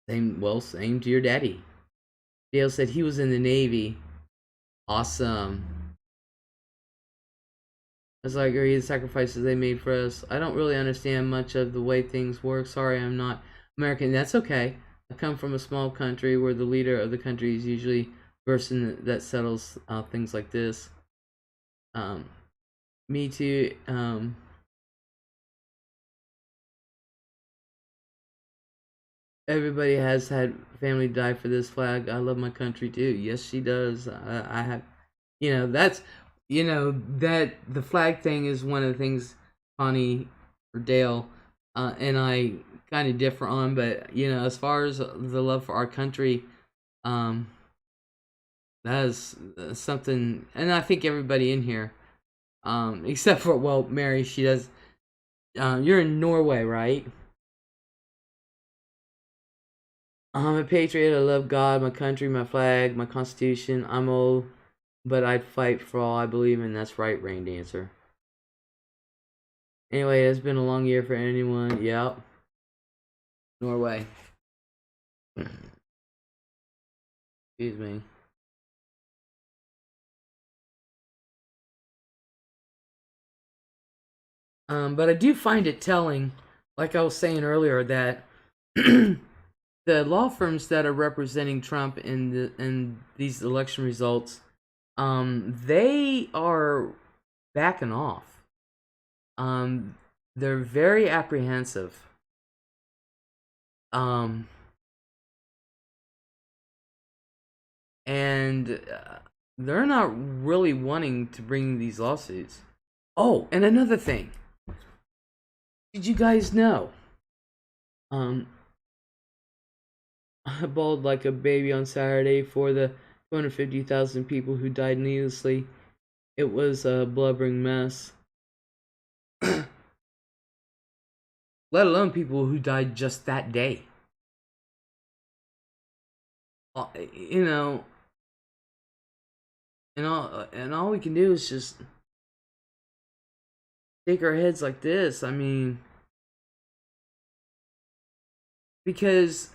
Same to your daddy. Dale said he was in the Navy. Awesome. I was like, are you the sacrifices they made for us? I don't really understand much of the way things work. Sorry, I'm not American. That's okay. I come from a small country where the leader of the country is usually the person that settles things like this. Me too. Everybody has had family die for this flag. I love my country too. Yes, she does. I have, that's, that the flag thing is one of the things Connie or Dale and I kind of differ on. But as far as the love for our country, that is something, and I think everybody in here, except for Mary, she does. You're in Norway, right? I'm a patriot. I love God, my country, my flag, my constitution. I'm old, but I'd fight for all I believe in. That's right, Rain Dancer. Anyway, it's been a long year for anyone. Yep. Norway. Excuse me. But I do find it telling, like I was saying earlier, that the law firms that are representing Trump in these election results, they are backing off. They're very apprehensive. And they're not really wanting to bring these lawsuits. Oh, and another thing. Did you guys know? I bawled like a baby on Saturday for the 250,000 people who died needlessly. It was a blubbering mess. Let alone people who died just that day. You know, and all we can do is just shake our heads like this. I mean, because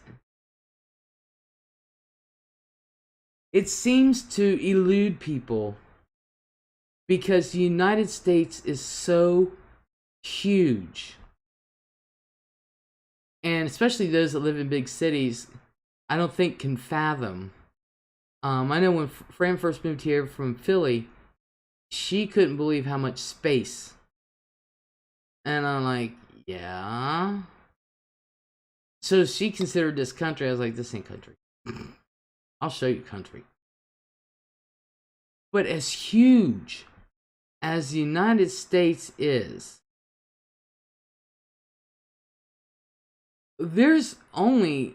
it seems to elude people, because the United States is so huge, and especially those that live in big cities, I don't think can fathom. I know when Fran first moved here from Philly, she couldn't believe how much space. And I'm like, yeah. So she considered this country. I was like, this ain't country. I'll show you country. But as huge as the United States is, there's only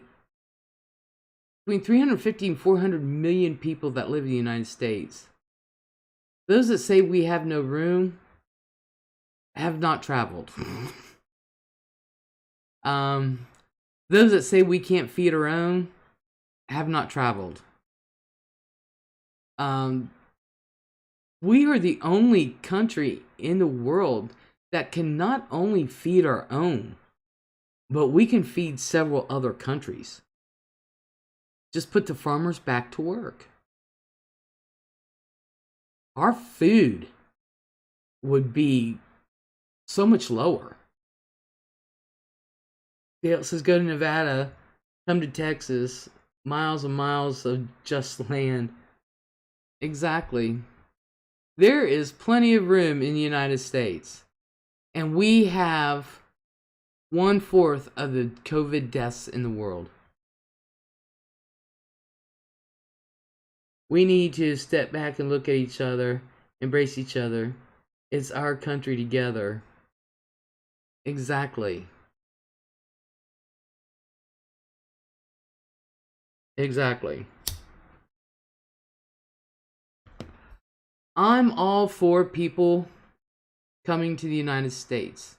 between 350 and 400 million people that live in the United States. Those that say we have no room have not traveled. Those that say we can't feed our own have not traveled. We are the only country in the world that can not only feed our own, but we can feed several other countries. Just put the farmers back to work. Our food would be so much lower. Dale says, go to Nevada, come to Texas, miles and miles of just land. Exactly. There is plenty of room in the United States. And we have 1/4 of the COVID deaths in the world. We need to step back and look at each other, embrace each other. It's our country together. Exactly. Exactly. I'm all for people coming to the United States.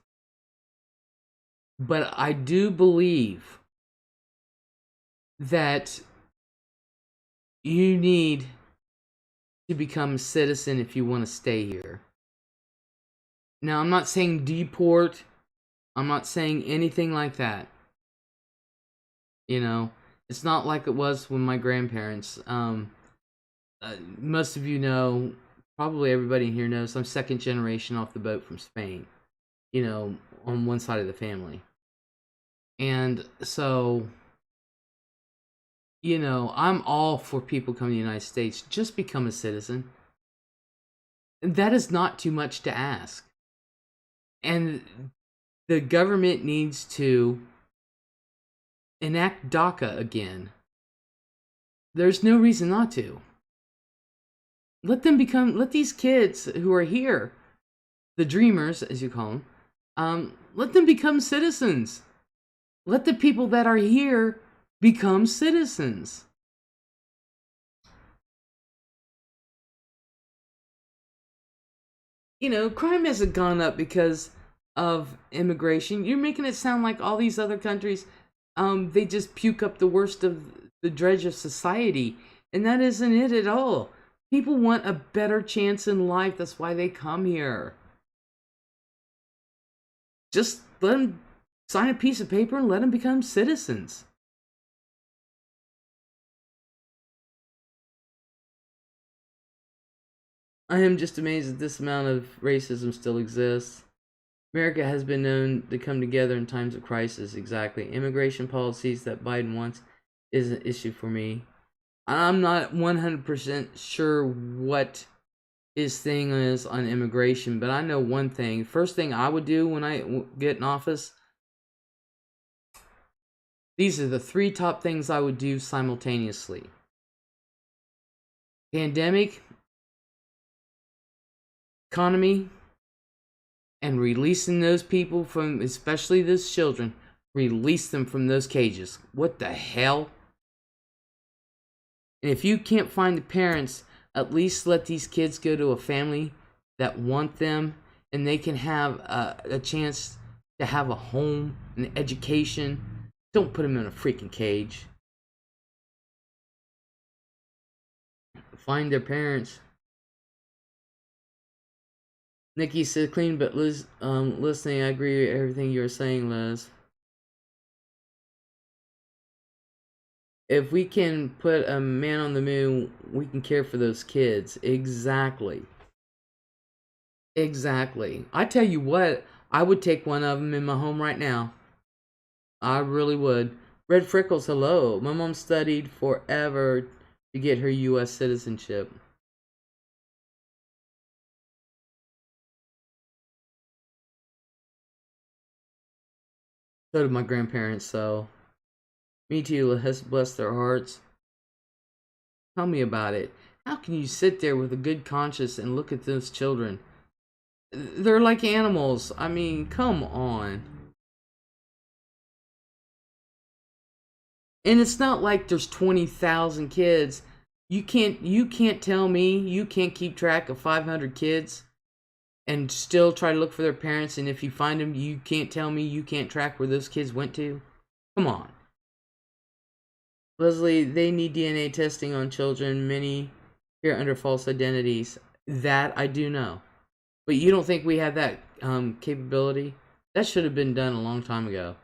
But I do believe that you need to become a citizen if you want to stay here. Now, I'm not saying deport. I'm not saying anything like that. You know, it's not like it was when my grandparents. Most of you know, probably everybody here knows, I'm second generation off the boat from Spain. You know, on one side of the family. And so, you know, I'm all for people coming to the United States. Just become a citizen. That is not too much to ask. And the government needs to enact DACA again. There's no reason not to. Let these kids who are here, the dreamers, as you call them, let them become citizens. Let the people that are here become citizens. You know, crime hasn't gone up because of immigration. You're making it sound like all these other countries, they just puke up the worst of the dredge of society. And that isn't it at all. People want a better chance in life. That's why they come here. Just let them sign a piece of paper and let them become citizens. I am just amazed that this amount of racism still exists. America has been known to come together in times of crisis. Exactly. Immigration policies that Biden wants is an issue for me. I'm not 100% sure what his thing is on immigration, but I know one thing. First thing I would do when I get in office, these are the 3 top things I would do simultaneously. Pandemic, economy, and releasing those people from, especially those children, release them from those cages. What the hell? And if you can't find the parents, at least let these kids go to a family that want them, and they can have a chance to have a home, an education. Don't put them in a freaking cage. Find their parents. Nikki said clean, but Liz, listening, I agree with everything you were saying, Liz. If we can put a man on the moon, we can care for those kids. Exactly. Exactly. I tell you what, I would take one of them in my home right now. I really would. Red Freckles, hello. My mom studied forever to get her U.S. citizenship. So did my grandparents, so. Me too, let's bless their hearts. Tell me about it. How can you sit there with a good conscience and look at those children? They're like animals. I mean, come on. And it's not like there's 20,000 kids. You can't tell me you can't keep track of 500 kids and still try to look for their parents, and if you find them, you can't tell me you can't track where those kids went to? Come on. Leslie, they need DNA testing on children, many here under false identities. That I do know. But you don't think we have that capability? That should have been done a long time ago.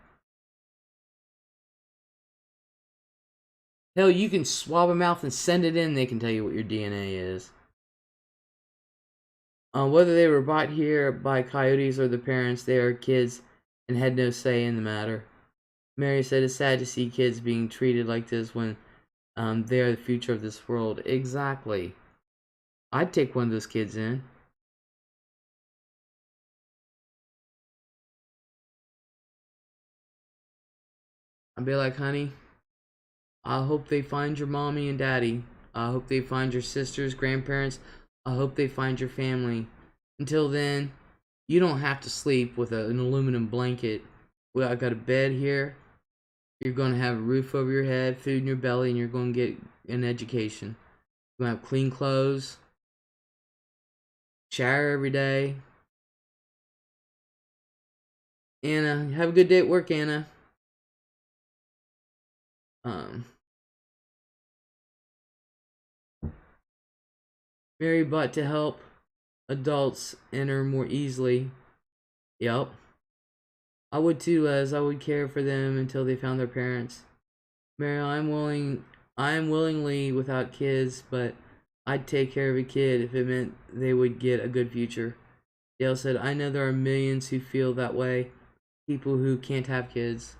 Hell, you can swab a mouth and send it in, they can tell you what your DNA is. Whether they were bought here by coyotes or the parents, they are kids and had no say in the matter. Mary said it's sad to see kids being treated like this when they are the future of this world. Exactly. I'd take one of those kids in. I'd be like, honey, I hope they find your mommy and daddy. I hope they find your sisters, grandparents. I hope they find your family. Until then, you don't have to sleep with an aluminum blanket. Well, I got a bed here. You're going to have a roof over your head, food in your belly, and you're going to get an education. You're going to have clean clothes, shower every day. Anna, have a good day at work, Anna. Mary bought to help adults enter more easily. Yep. I would too, Les. I would care for them until they found their parents. Mary, I am willingly without kids, but I'd take care of a kid if it meant they would get a good future. Dale said, I know there are millions who feel that way. People who can't have kids.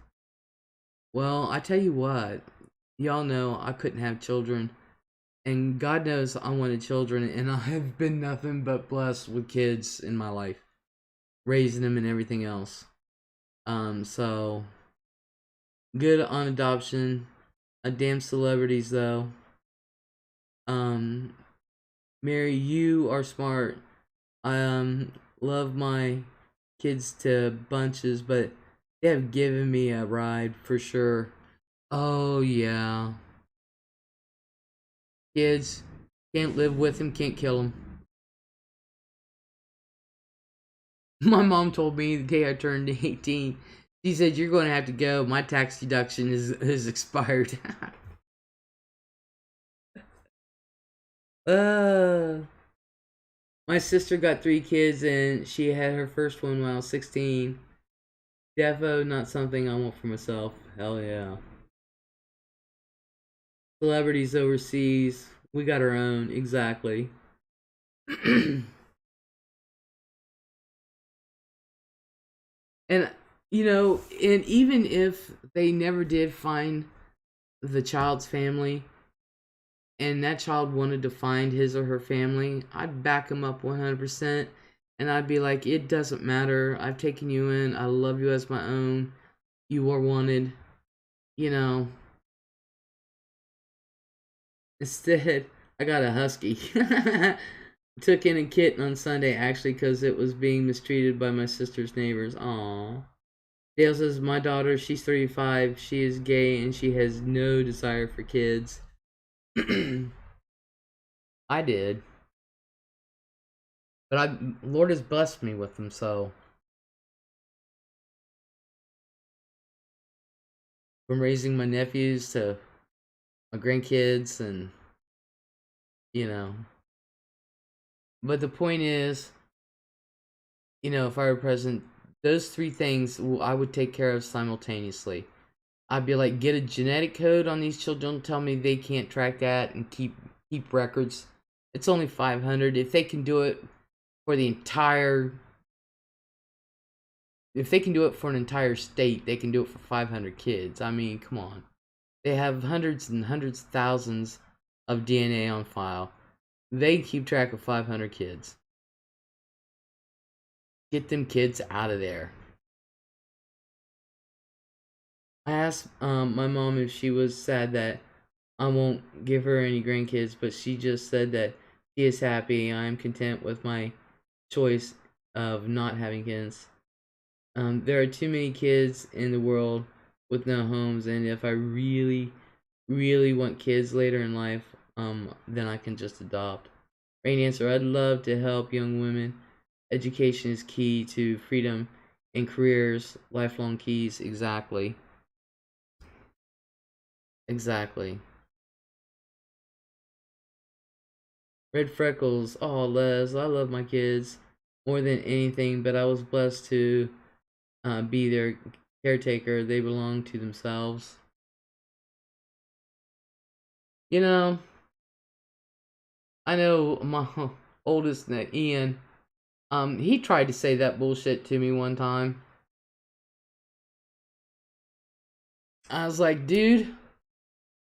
Well, I tell you what. Y'all know I couldn't have children. And God knows I wanted children, and I have been nothing but blessed with kids in my life. Raising them and everything else. So good on adoption. Damn celebrities though. Mary, you are smart. I love my kids to bunches, but they have given me a ride for sure. Oh yeah. Kids, can't live with them, can't kill them. My mom told me the day I turned 18, she said, you're going to have to go. My tax deduction is expired. My sister got 3 kids and she had her first one when I was 16. Defo, not something I want for myself. Hell yeah. Celebrities overseas, we got our own, exactly. And you know, and even if they never did find the child's family and that child wanted to find his or her family, I'd back them up 100%. And I'd be like, it doesn't matter. I've taken you in. I love you as my own. You are wanted. You know. Instead, I got a husky. Took in a kitten on Sunday, actually, because it was being mistreated by my sister's neighbors. Aww. Dale says, my daughter, she's 35. She is gay and she has no desire for kids. I did. But Lord has blessed me with them, so. From raising my nephews to my grandkids and, you know. But the point is, you know, if I were president, those 3 things I would take care of simultaneously. I'd be like, get a genetic code on these children. Don't tell me they can't track that and keep records. It's only 500. If they can do it for the entire, if they can do it for an entire state, they can do it for 500 kids. I mean, come on. They have hundreds and hundreds of thousands of DNA on file. They keep track of 500 kids. Get them kids out of there. I asked my mom if she was sad that I won't give her any grandkids, but she just said that she is happy. I am content with my choice of not having kids. There are too many kids in the world with no homes, and if I really, really want kids later in life, then I can just adopt. Rain answer, I'd love to help young women. Education is key to freedom and careers, lifelong keys. Exactly. Exactly. Red freckles. Oh, Les, I love my kids more than anything, but I was blessed to be their caretaker. They belong to themselves. You know, I know my oldest, Ian, he tried to say that bullshit to me one time. I was like, dude,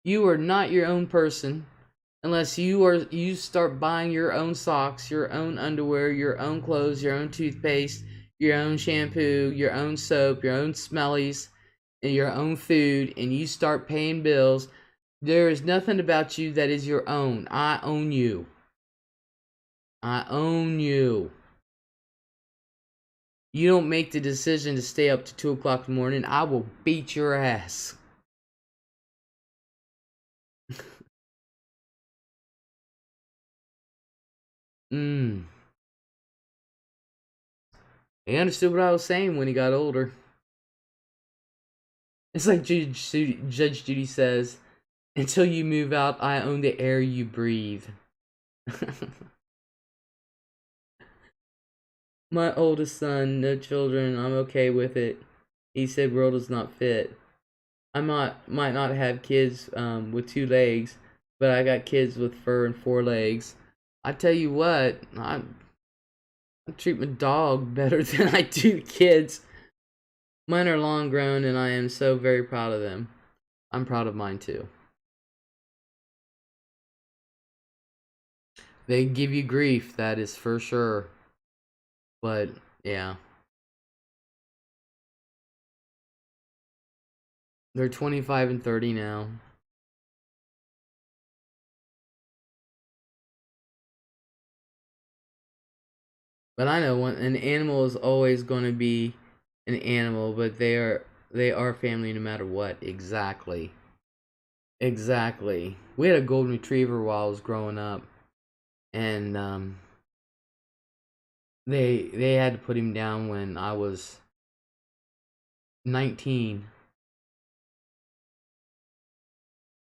you are not your own person unless you start buying your own socks, your own underwear, your own clothes, your own toothpaste, your own shampoo, your own soap, your own smellies, your own food and you start paying bills, there is nothing about you that is your own. I own you. I own you. You don't make the decision to stay up to 2 o'clock in the morning, I will beat your ass. He understood what I was saying when he got older. It's like Judge Judy says, until you move out, I own the air you breathe. My oldest son, no children, I'm okay with it. He said world is not fit. I might not have kids with 2 legs, but I got kids with fur and 4 legs. I tell you what, I treat my dog better than I do kids. Mine are long grown and I am so very proud of them. I'm proud of mine too. They give you grief, that is for sure. But yeah. They're 25 and 30 now. But I know an animal is always going to be an animal, but they are family no matter what. Exactly. Exactly. We had a golden retriever while I was growing up, and they had to put him down when I was 19,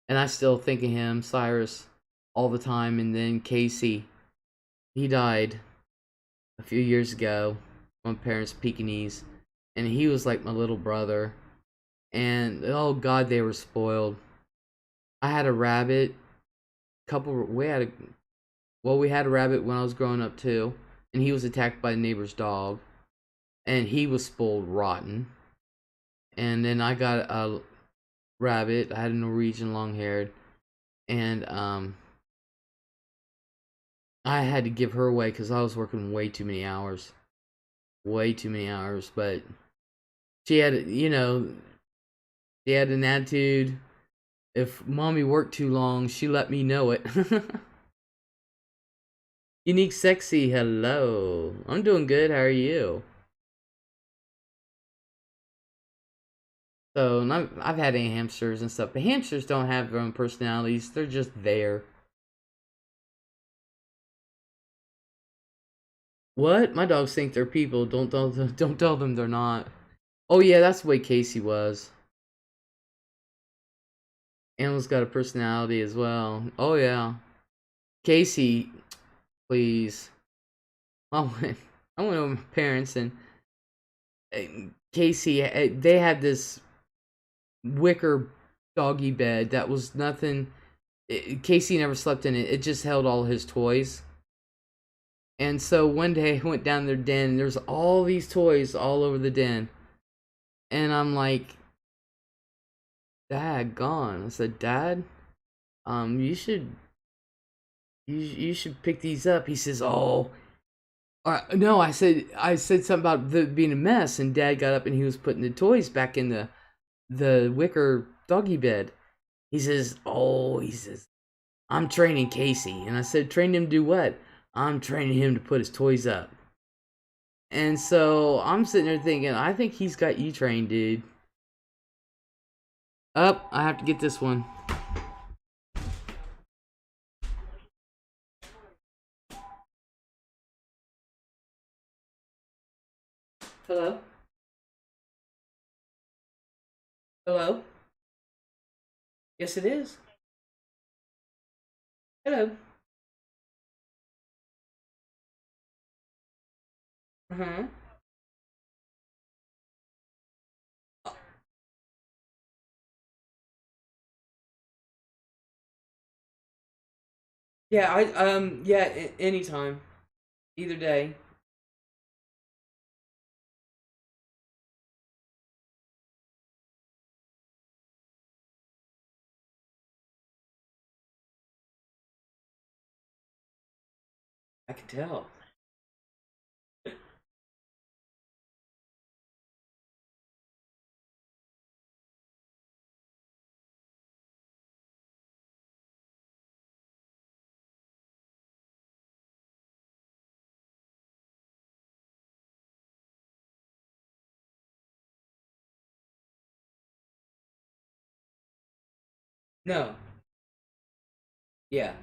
and I still think of him, Cyrus, all the time. And then Casey, he died a few years ago. My parents' Pekingese, and he was like my little brother. And oh God, they were spoiled. I had a rabbit. We had a rabbit when I was growing up too, and he was attacked by a neighbor's dog, and he was spoiled rotten. And then I got a rabbit. I had a Norwegian long-haired, and I had to give her away because I was working way too many hours, way too many hours. But she had, she had an attitude. If mommy worked too long, she let me know it. Unique Sexy, hello. I'm doing good. How are you? So, and I've had hamsters and stuff, but hamsters don't have their own personalities. They're just there. What? My dogs think they're people. Don't tell them they're not. Oh yeah, that's the way Casey was. Animals got a personality as well. Oh yeah. Casey, please. I went, I went with my parents and Casey, they had this wicker doggy bed that was nothing. Casey never slept in it. It just held all his toys. And so one day I went down their den and there's all these toys all over the den. And I'm like, Dad, gone. I said, Dad, you should you should pick these up. He says, oh, no. I said something about being a mess, and Dad got up and he was putting the toys back in the wicker doggy bed. He says, oh, he says, I'm training Casey, and I said, train him to do what? I'm training him to put his toys up. And so I'm sitting there thinking, I think he's got you trained, dude. Up, I have to get this one. Hello? Hello? Yes, it is. Hello. Uh huh. Yeah, yeah, anytime, either day. I can tell. No. Yeah.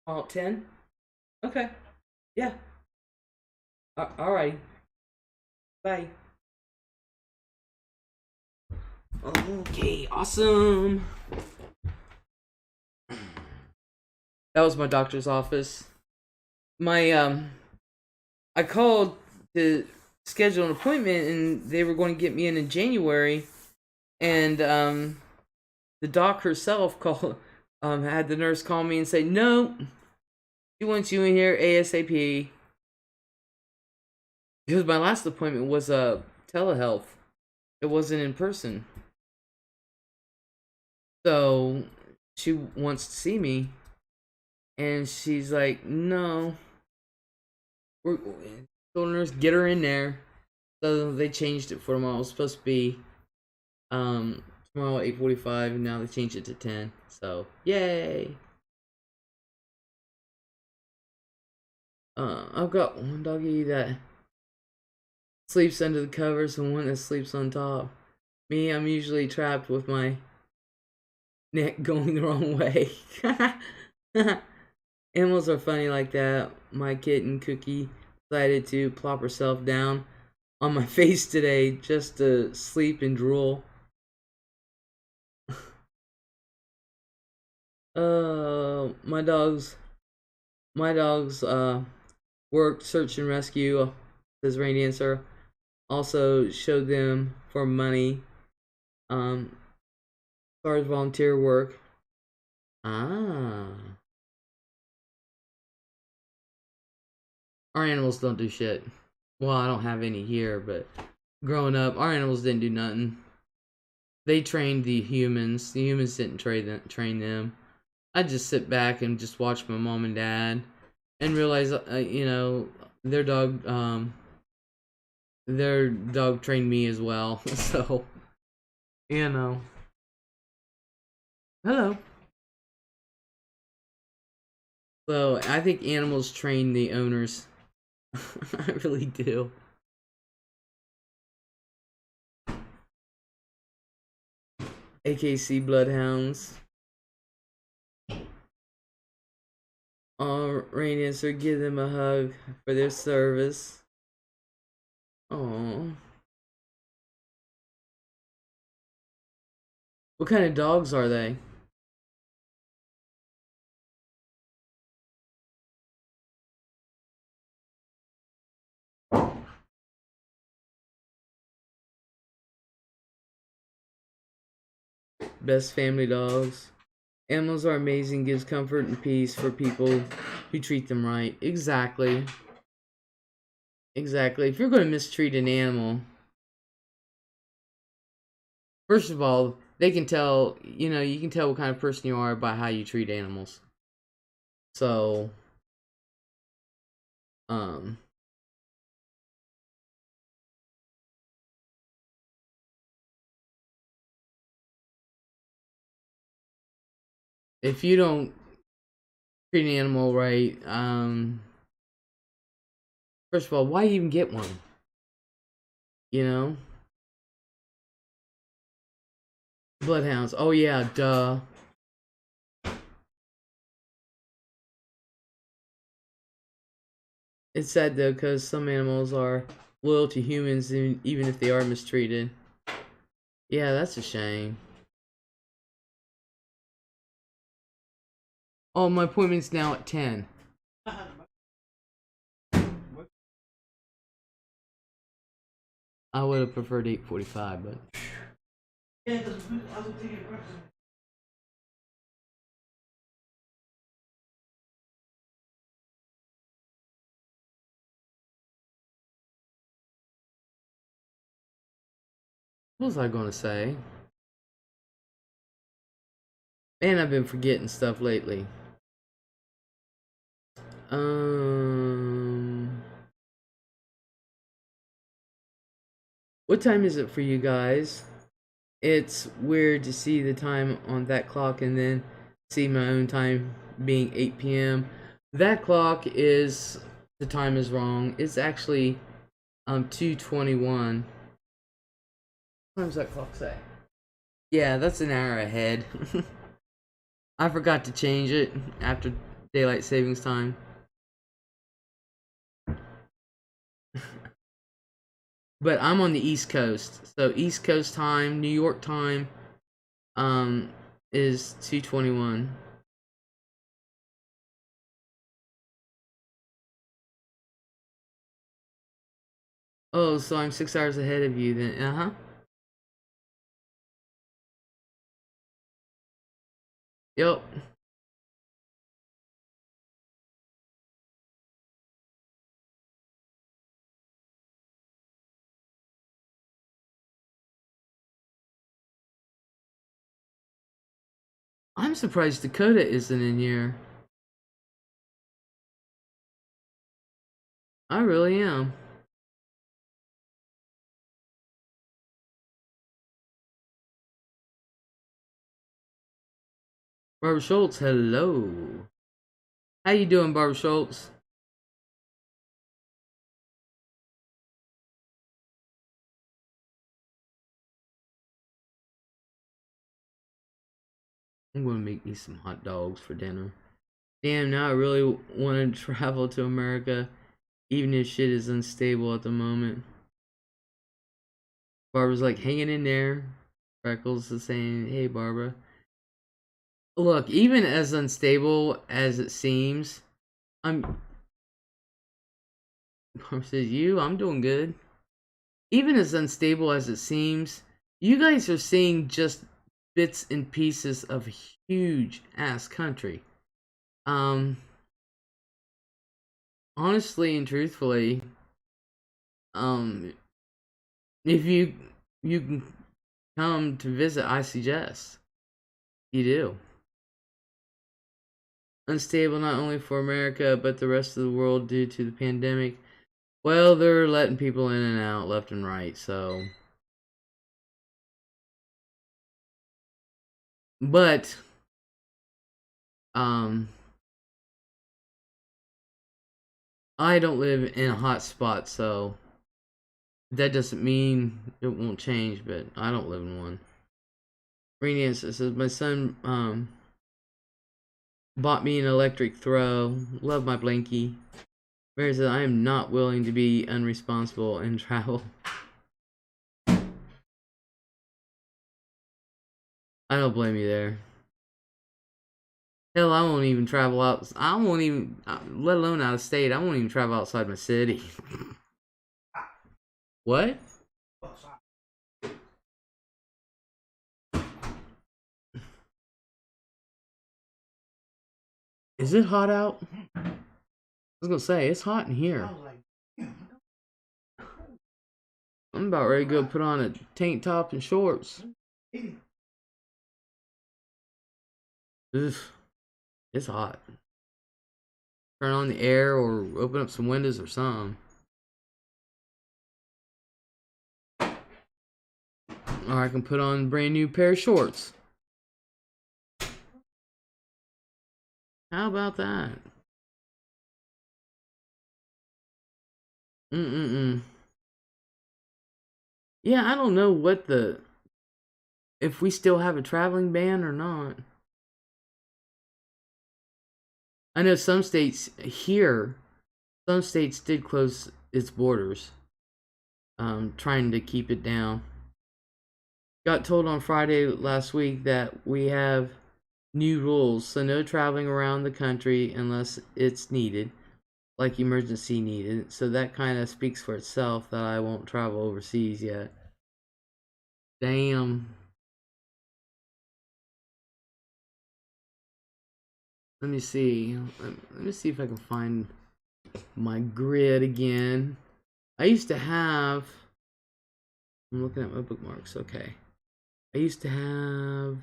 Oh, 10? Okay. Yeah. Alright. Bye. Okay, awesome. That was my doctor's office. My I called to schedule an appointment and they were going to get me in January, and the doc herself called had the nurse call me and say, "No, she wants you in here ASAP." Because my last appointment was telehealth. It wasn't in person. So she wants to see me, and she's like, "No, we're told nurse get her in there." So they changed it for tomorrow. It was supposed to be tomorrow at 8:45, and now they changed it to 10. So yay! I've got one doggy that sleeps under the covers and one that sleeps on top. Me, I'm usually trapped with my neck going the wrong way. Animals are funny like that. My kitten Cookie decided to plop herself down on my face today just to sleep and drool. My dogs worked search and rescue, says Rain Dancer. Also showed them for money. As far as volunteer work. Ah. Our animals don't do shit. Well, I don't have any here, but growing up, our animals didn't do nothing. They trained the humans. The humans didn't train them. I just sit back and just watch my mom and dad, and realize, their dog trained me as well. So, you know. Hello. So I think animals train the owners. I really do. AKC Bloodhounds. Rain Answer, give them a hug for their service. Oh. What kind of dogs are they? Best family dogs. Animals are amazing, gives comfort and peace for people who treat them right. Exactly. Exactly. If you're going to mistreat an animal, first of all, they can tell, you can tell what kind of person you are by how you treat animals. So, um, if you don't treat an animal right, first of all, why even get one? You know? Bloodhounds. Oh yeah, duh. It's sad though, because some animals are loyal to humans even if they are mistreated. Yeah, that's a shame. Oh, my appointment's now at 10. I would have preferred 8:45, but what was I gonna say? Man, I've been forgetting stuff lately. Um, what time is it for you guys? It's weird to see the time on that clock and then see my own time being 8 p.m. That clock is, the time is wrong. It's actually 2:21. What time's that clock say? Yeah, that's an hour ahead. I forgot to change it after daylight savings time. But I'm on the East Coast. So East Coast time, New York time, is 2:21. Oh, so I'm 6 hours ahead of you then. Uh-huh. Yep. I'm surprised Dakota isn't in here. I really am. Barbara Schultz, hello. How you doing, Barbara Schultz? I'm gonna make me some hot dogs for dinner. Damn, now I really want to travel to America, even if shit is unstable at the moment. Barbara's like hanging in there. Freckles is saying, "Hey, Barbara. Look, even as unstable as it seems, I'm." Barbara says, "You, I'm doing good. Even as unstable as it seems, you guys are seeing just bits and pieces of a huge ass country. Um, honestly and truthfully, um, if you can come to visit, I suggest you do. Unstable not only for America but the rest of the world due to the pandemic. Well, they're letting people in and out left and right, so. But um, I don't live in a hot spot, so that doesn't mean it won't change. But I don't live in one. Radiance says my son bought me an electric throw. Love my blankie. Mary says I am not willing to be unresponsible and travel. I don't blame you there. Hell, I won't even travel out. I won't even, let alone out of state. I won't even travel outside my city. What? Is it hot out? I was gonna say it's hot in here. I'm about ready to go put on a tank top and shorts. Ugh, it's hot. Turn on the air or open up some windows or something. Or I can put on a brand new pair of shorts. How about that? Mm-mm-mm. Yeah, I don't know what the... if we still have a traveling ban or not. I know some states here, some states did close its borders, trying to keep it down. Got told on Friday last week that we have new rules, so no traveling around the country unless it's needed, like emergency needed. So that kind of speaks for itself that I won't travel overseas yet. Damn. Let me see. Let me see if I can find my grid again. I used to have. I'm looking at my bookmarks. Okay. I used to have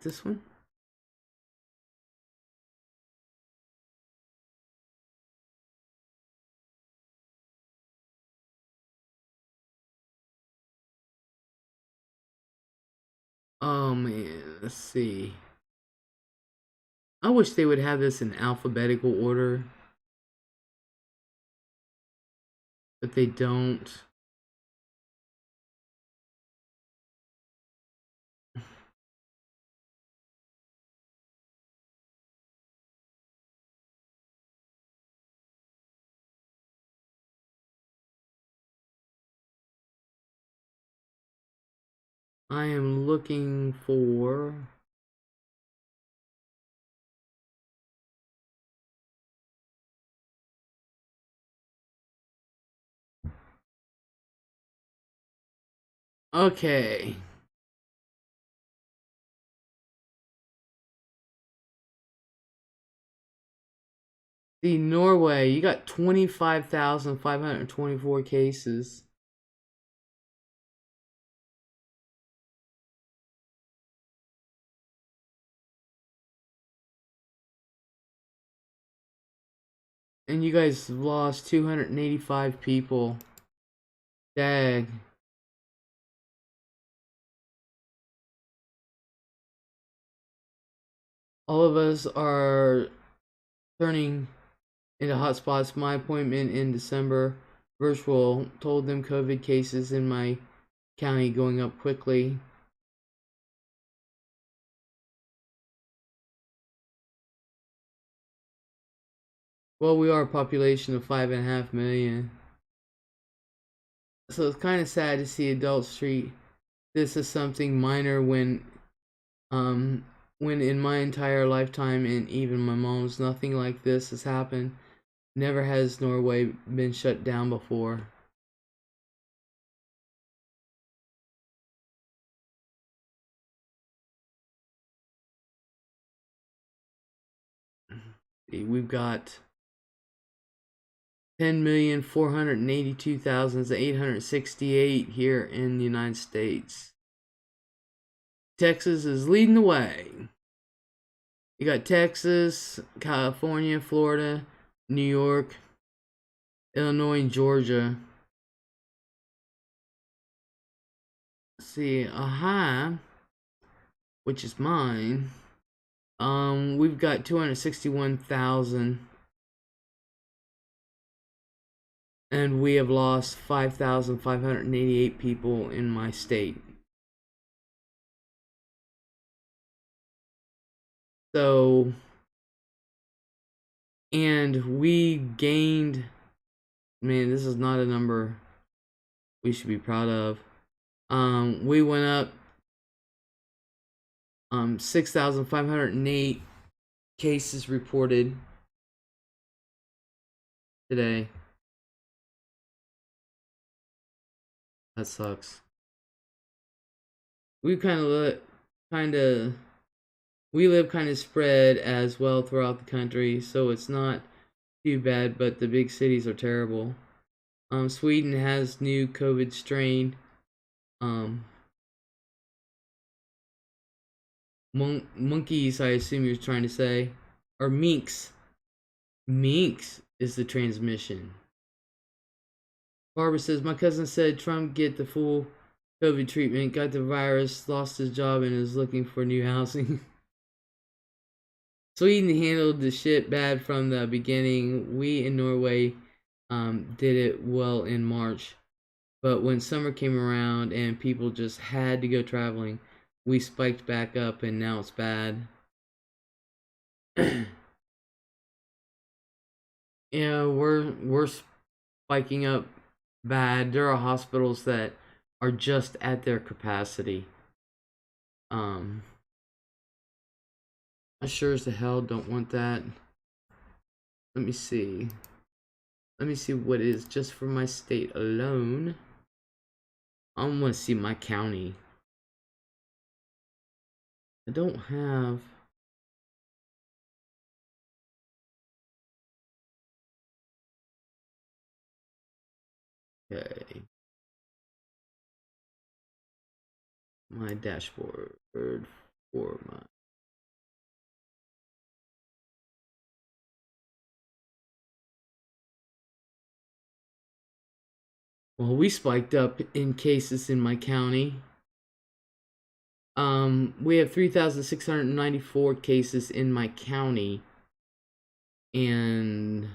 this one. Oh man, let's see. I wish they would have this in alphabetical order, but they don't. I am looking for. Okay. See, Norway, you got 25,524 cases. And you guys lost 285 people. Dag. All of us are turning into hotspots. My appointment in December, virtual, told them COVID cases in my county going up quickly. Well, we are a population of 5.5 million. So it's kind of sad to see adults treat this as something minor when in my entire lifetime and even my mom's, nothing like this has happened. Never has Norway been shut down before. We've got 10,482,868 here in the United States. Texas is leading the way. You got Texas, California, Florida, New York, Illinois, and Georgia. Let's see, Ohio, which is mine. We've got 261,000, and we have lost 5,588 people in my state. So, and we gained, man, this is not a number we should be proud of. We went up 6,508 cases reported today. That sucks. We we live kind of spread as well throughout the country, so it's not too bad, but the big cities are terrible. Sweden has new COVID strain. Monkeys, I assume you're trying to say, or minks. Minks is the transmission. Barbara says, my cousin said Trump get the full COVID treatment, got the virus, lost his job, and is looking for new housing. Sweden handled the shit bad from the beginning. We in Norway did it well in March. But when summer came around and people just had to go traveling, we spiked back up and now it's bad. Yeah, we're spiking up bad. There are hospitals that are just at their capacity. I sure as the hell don't want that. Let me see. Let me see what it is just for my state alone. I want to see my county. I don't have. Okay. My dashboard for my. Well, we spiked up in cases in my county. We have 3,694 cases in my county, and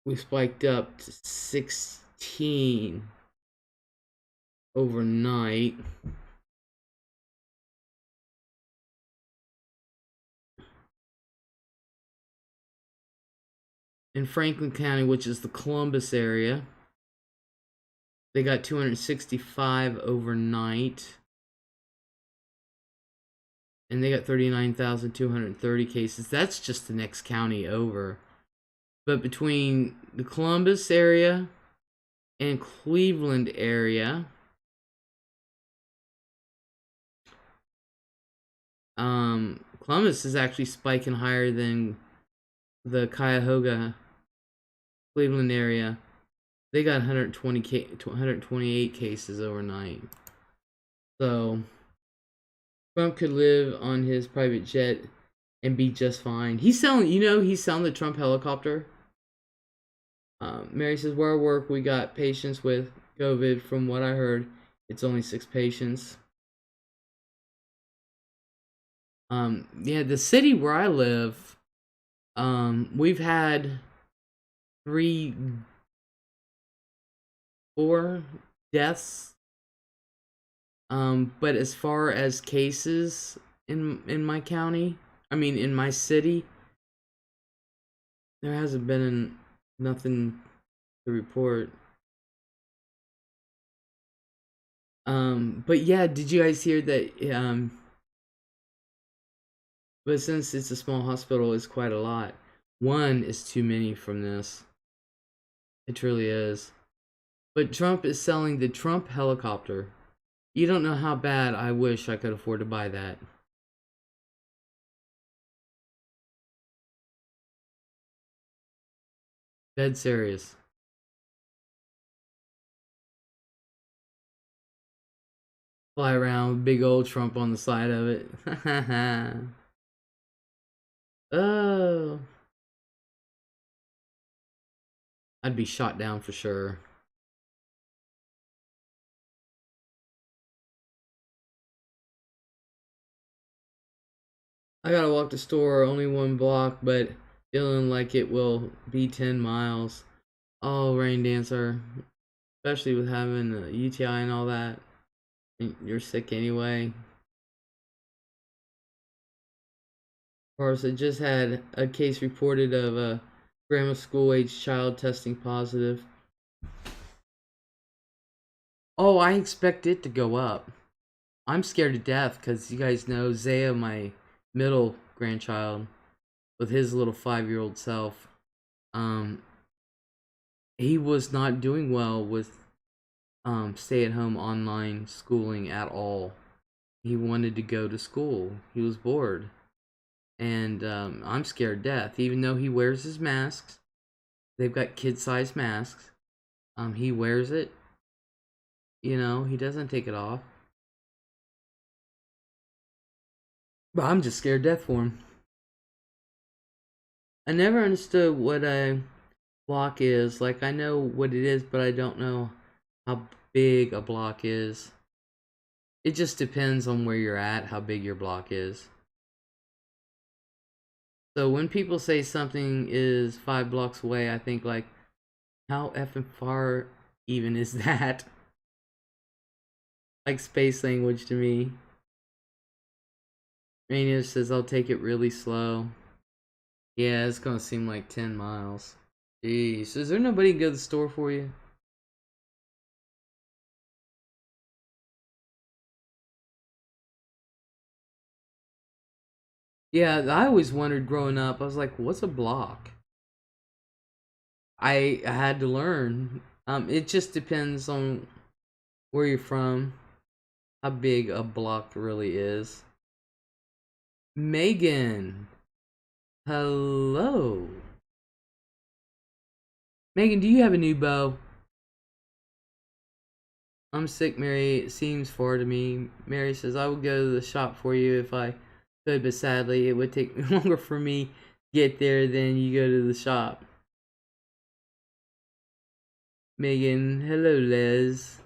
we spiked up to 16 overnight. In Franklin County, which is the Columbus area, they got 265 overnight. And they got 39,230 cases. That's just the next county over. But between the Columbus area and Cleveland area, Columbus is actually spiking higher than the Cuyahoga, Cleveland area. They got 128 cases overnight. So Trump could live on his private jet and be just fine. He's selling, he's selling the Trump helicopter. Mary says, where I work, we got patients with COVID. From what I heard, it's only 6 patients. Yeah, the city where I live, we've had 4 deaths. But as far as cases in my county, in my city, there hasn't been nothing to report. But yeah, did you guys hear that? But since it's a small hospital, it's quite a lot. 1 is too many from this. It truly is. But Trump is selling the Trump helicopter. You don't know how bad I wish I could afford to buy that. Dead serious. Fly around with big old Trump on the side of it. Oh. I'd be shot down for sure. I gotta walk the store only 1 block, but feeling like it will be 10 miles. Oh, Rain Dancer. Especially with having a UTI and all that. You're sick anyway. Of course, I just had a case reported of a grammar school age child testing positive. Oh, I expect it to go up. I'm scared to death because you guys know Zaya, my middle grandchild, with his little 5-year-old self, he was not doing well with stay-at-home online schooling at all. He wanted to go to school. He was bored. And I'm scared to death. Even though he wears his masks, they've got kid-sized masks. He wears it. He doesn't take it off. But I'm just scared to death for him. I never understood what a block is. Like, I know what it is, but I don't know how big a block is. It just depends on where you're at, how big your block is. So when people say something is 5 blocks away, I think, like, how effing far even is that? Like space language to me. Rainier says, I'll take it really slow. Yeah, it's gonna seem like 10 miles. Jeez, is there nobody to go to the store for you? Yeah, I always wondered growing up, I was like, what's a block? I had to learn. It just depends on where you're from, how big a block really is. Megan, hello. Megan, do you have a new bow? I'm sick, Mary. It seems far to me. Mary says, I would go to the shop for you if I could, but sadly, it would take longer for me to get there than you go to the shop. Megan, hello, Les.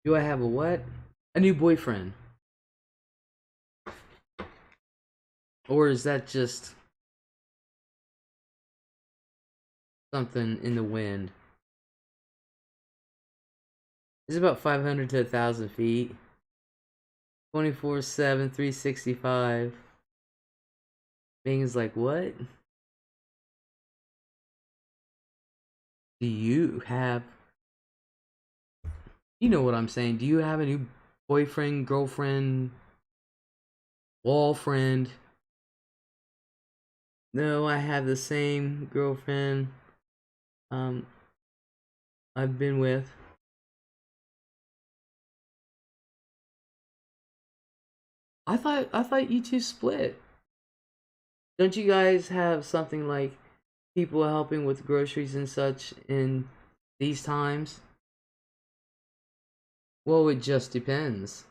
Do I have a what? A new boyfriend. Or is that just something in the wind? It's about 500 to 1,000 feet. 24/7, 365. Megan's like, what? Do you have... You know what I'm saying. Do you have a new boyfriend, girlfriend, wall friend? No, I have the same girlfriend um I've been with. I thought you two split. Don't you guys have something like people helping with groceries and such in these times? Well, it just depends.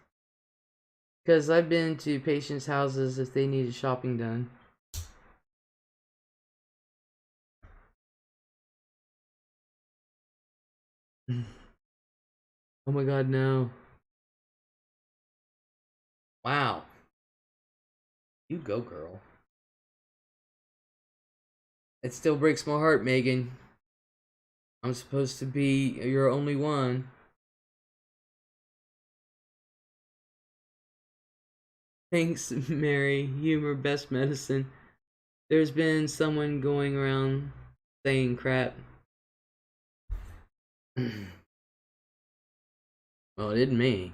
Because I've been to patients' houses if they needed shopping done. Oh my god, no. Wow. You go, girl. It still breaks my heart, Megan. I'm supposed to be your only one. Thanks, Mary. Humor, best medicine. There's been someone going around saying crap. Well, it isn't me.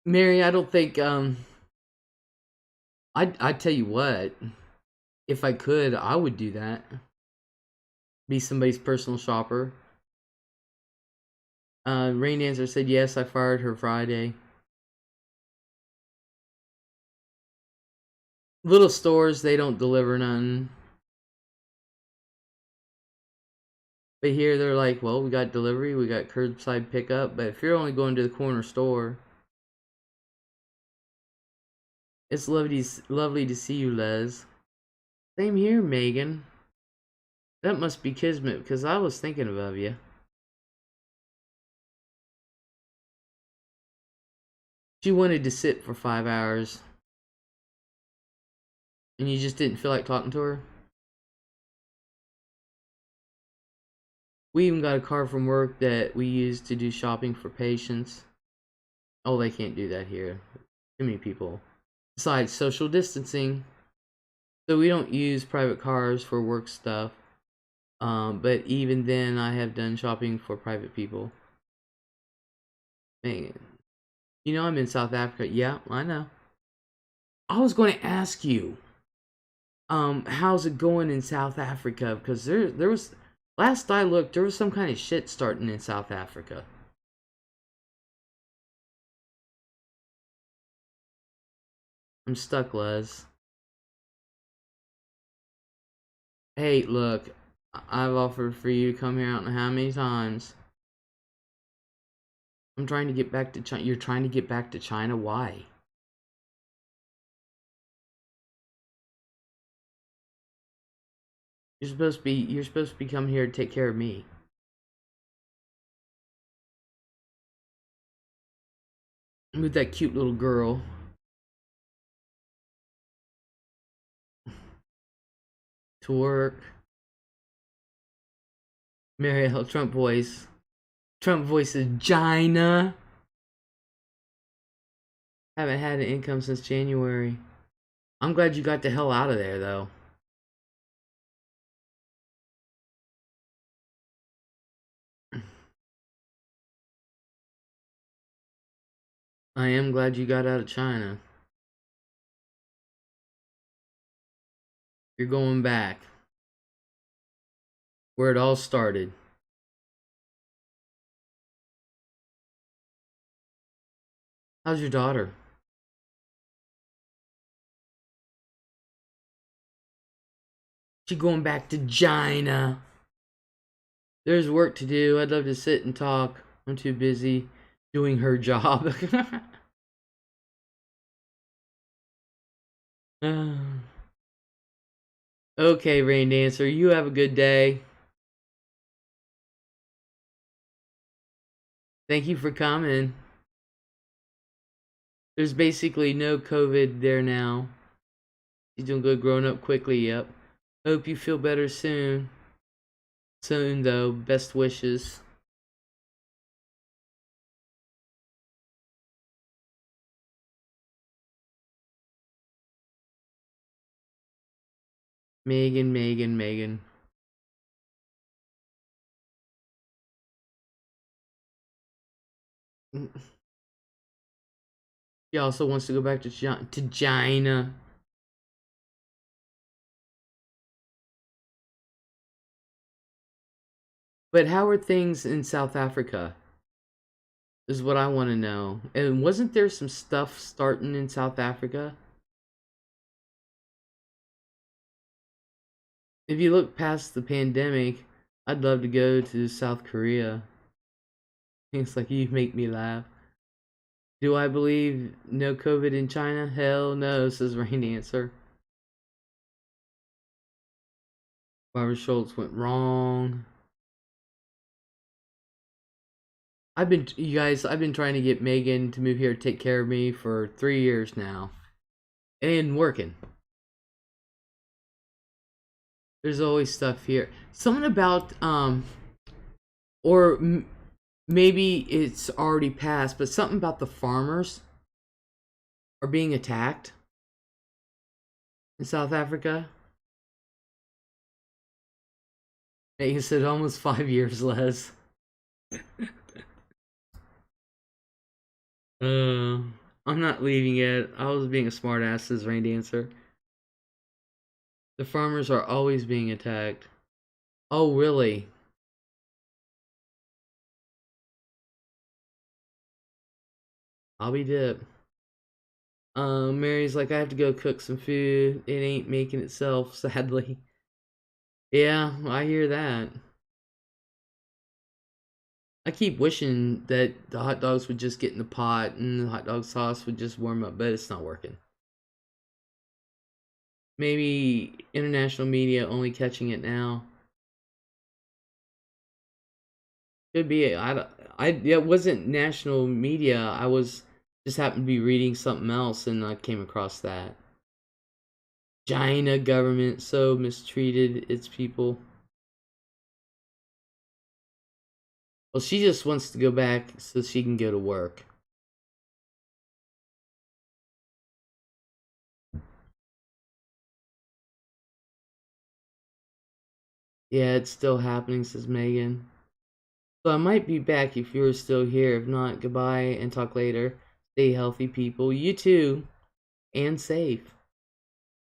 Mary, I don't think, I'd tell you what. If I could, I would do that. Be somebody's personal shopper. Rain Dancer said, yes, I fired her Friday. Little stores, they don't deliver none. But here they're like, well, we got delivery, we got curbside pickup. But if you're only going to the corner store, it's lovely to see you, Les. Same here, Megan. That must be kismet, because I was thinking of you. She wanted to sit for 5 hours. And you just didn't feel like talking to her? We even got a car from work that we use to do shopping for patients. Oh, they can't do that here. Too many people. Besides, social distancing. So we don't use private cars for work stuff. But even then, I have done shopping for private people. Man, you know I'm in South Africa. Yeah, I know. I was going to ask you, how's it going in South Africa? Because there was, last I looked, there was some kind of shit starting in South Africa. I'm stuck, Les. Hey, look, I've offered for you to come here. I don't know how many times. I'm trying to get back to China. You're trying to get back to China? Why? You're supposed to be coming here to take care of me. With that cute little girl. To work. Marielle, Trump voice. Trump voice is China. Haven't had an income since January. I'm glad you got the hell out of there, though. I am glad you got out of China. You're going back. Where it all started. How's your daughter? She going back to China. There's work to do. I'd love to sit and talk. I'm too busy doing her job. Okay, Rain Dancer. You have a good day. Thank you for coming. There's basically no COVID there now. He's doing good, growing up quickly, yep. Hope you feel better soon. Soon, though. Best wishes. Megan, Megan, Megan. She also wants to go back to China. But how are things in South Africa? Is what I want to know. And wasn't there some stuff starting in South Africa? If you look past the pandemic, I'd love to go to South Korea. It's like you make me laugh. Do I believe no COVID in China? Hell no, says Rain Dancer. Barbara Schultz went wrong. You guys, I've been trying to get Megan to move here to take care of me for 3 years now. And working. There's always stuff here. Something about, or maybe it's already passed, but something about the farmers are being attacked in South Africa. Megan said almost 5 years, Les. I'm not leaving yet. I was being a smartass, says Rain Dancer. The farmers are always being attacked. Oh, really? I'll be dip. Mary's like, I have to go cook some food. It ain't making itself, sadly. Yeah, I hear that. I keep wishing that the hot dogs would just get in the pot and the hot dog sauce would just warm up, but it's not working. Maybe international media only catching it now. Could be. It wasn't national media. I was just happened to be reading something else and I came across that. China government so mistreated its people. Well, she just wants to go back so she can go to work. Yeah, it's still happening, says Megan. So I might be back if you're still here. If not, goodbye and talk later. Stay healthy, people. You too. And safe.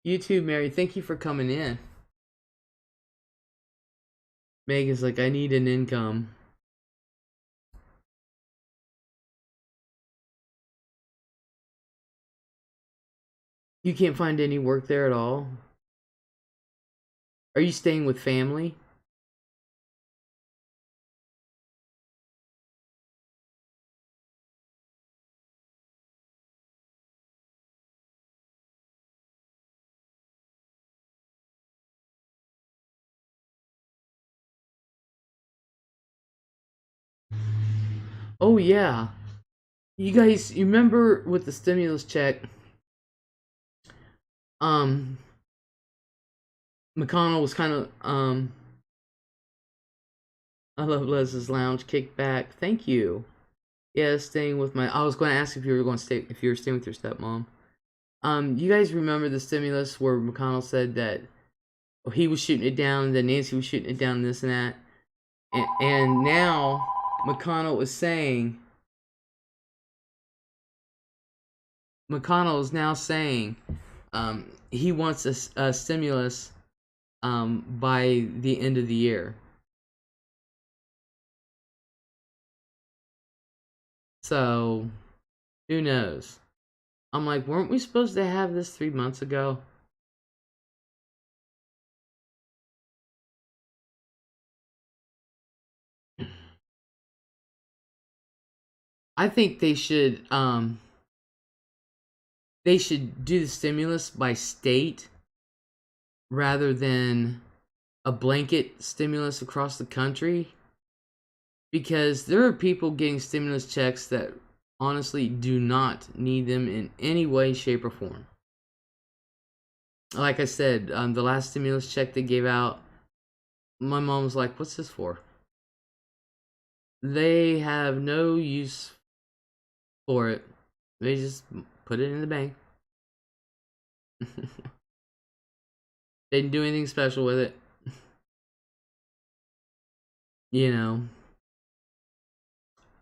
You too, Mary. Thank you for coming in. Megan's like, I need an income. You can't find any work there at all? Are you staying with family? Oh, yeah. You guys, you remember with the stimulus check, um, McConnell was kind of, I love Les's Lounge kickback. Thank you. Yeah, staying with my, I was going to ask if you were going to stay, if you were staying with your stepmom. You guys remember the stimulus where McConnell said that he was shooting it down, that Nancy was shooting it down, this and that. And now McConnell is saying, McConnell is now saying he wants a stimulus by the end of the year. So, who knows? I'm like, weren't we supposed to have this 3 months ago? I think they should do the stimulus by state rather than a blanket stimulus across the country. because there are people getting stimulus checks that honestly do not need them in any way, shape, or form. Like I said, the last stimulus check they gave out, my mom was like, "What's this for?" They have no use for it. They just put it in the bank. They didn't do anything special with it. You know.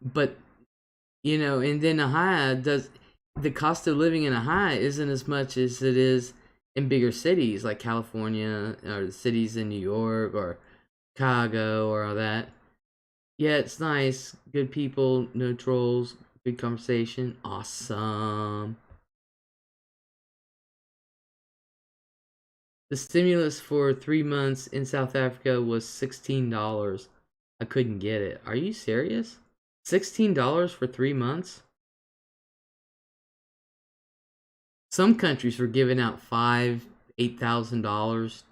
But, and then Ohio does, the cost of living in Ohio isn't as much as it is in bigger cities like California or the cities in New York or Chicago or all that. Yeah, it's nice. Good people, no trolls, good conversation. Awesome. The stimulus for 3 months in South Africa was $16. I couldn't get it. Are you serious? $16 for 3 months? Some countries were giving out $8,000.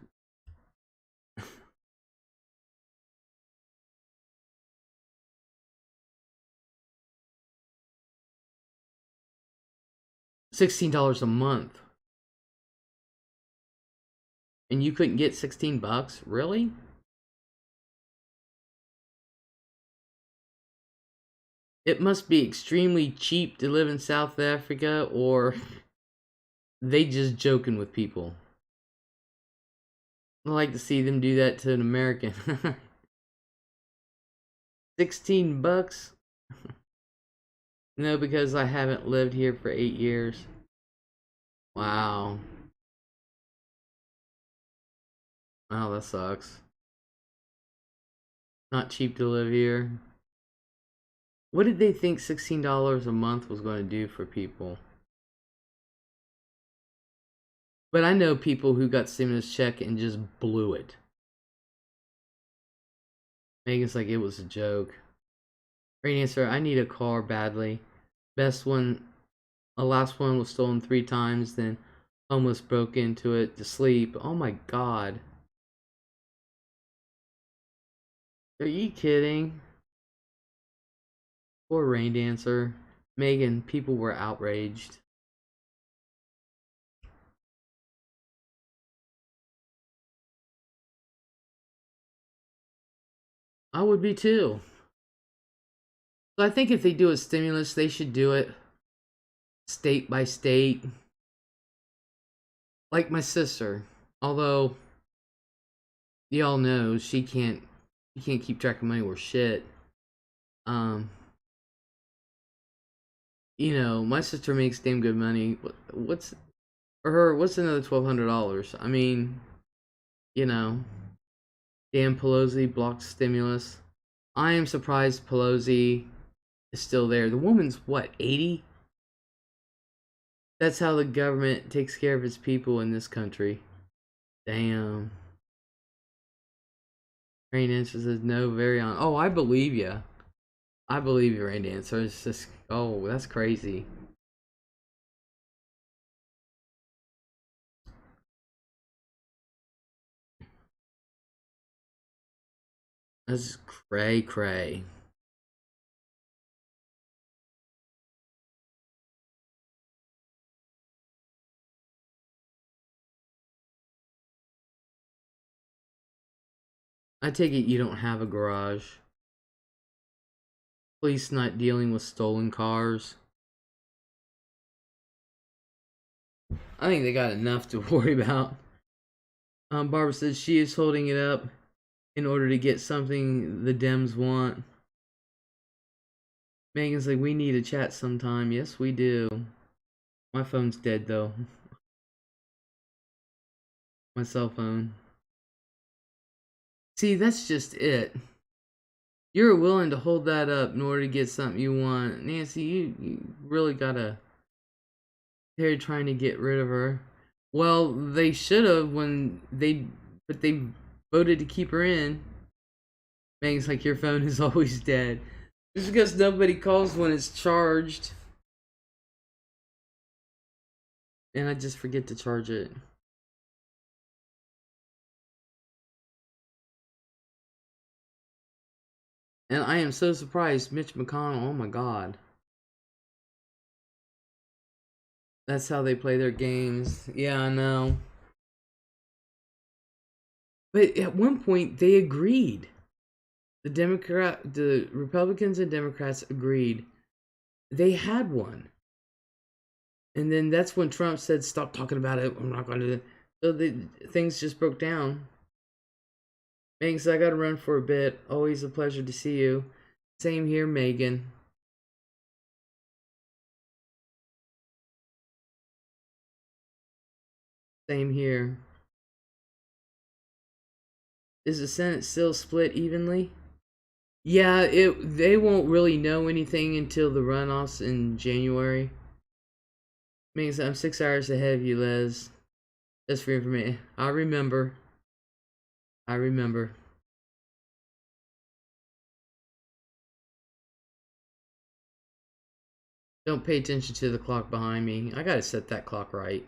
$16 a month. And you couldn't get $16? Really? It must be extremely cheap to live in South Africa, or they just joking with people. I like to see them do that to an American. $16? No, because I haven't lived here for 8 years. Wow. Wow, that sucks. Not cheap to live here. What did they think $16 a month was going to do for people? But I know people who got stimulus check and just blew it. Megan's like, it was a joke. Great answer. I need a car badly. Best one, the last one was stolen 3 times, then almost broke into it to sleep. Oh my god. Are you kidding? Poor Rain Dancer. Megan, people were outraged. I would be too. So I think if they do a stimulus, they should do it state by state. Like my sister. Although y'all know she can't keep track of money or shit. Um my sister makes damn good money. What's for her? What's another $1,200? I mean, you know, damn Pelosi blocked stimulus. I am surprised Pelosi is still there. The woman's what, 80? That's how the government takes care of its people in this country. Damn. Rain Dancer says no, very on. Oh, I believe you. I believe you, Rain Dancer. It's just, oh, that's crazy. That's cray cray. I take it you don't have a garage. Police not dealing with stolen cars. I think they got enough to worry about. Barbara says she is holding it up in order to get something the Dems want. Megan's like, we need a chat sometime. Yes, we do. My phone's dead though. My cell phone. See, that's just it. You're willing to hold that up in order to get something you want. Nancy, you really gotta... They're trying to get rid of her. Well, they should have but they voted to keep her in. Megan's like, your phone is always dead. Just because nobody calls when it's charged. And I just forget to charge it. And I am so surprised, Mitch McConnell, oh my god. That's how they play their games. Yeah, I know. But at one point, they agreed. The Republicans and Democrats agreed. They had one. And then that's when Trump said, stop talking about it. I'm not going to. So things just broke down. Thanks, I got to run for a bit. Always a pleasure to see you. Same here, Megan. Same here. Is the Senate still split evenly? Yeah, they won't really know anything until the runoffs in January. Means I'm 6 hours ahead of you, Les. Just for information. I remember. I remember. Don't pay attention to the clock behind me. I gotta set that clock right.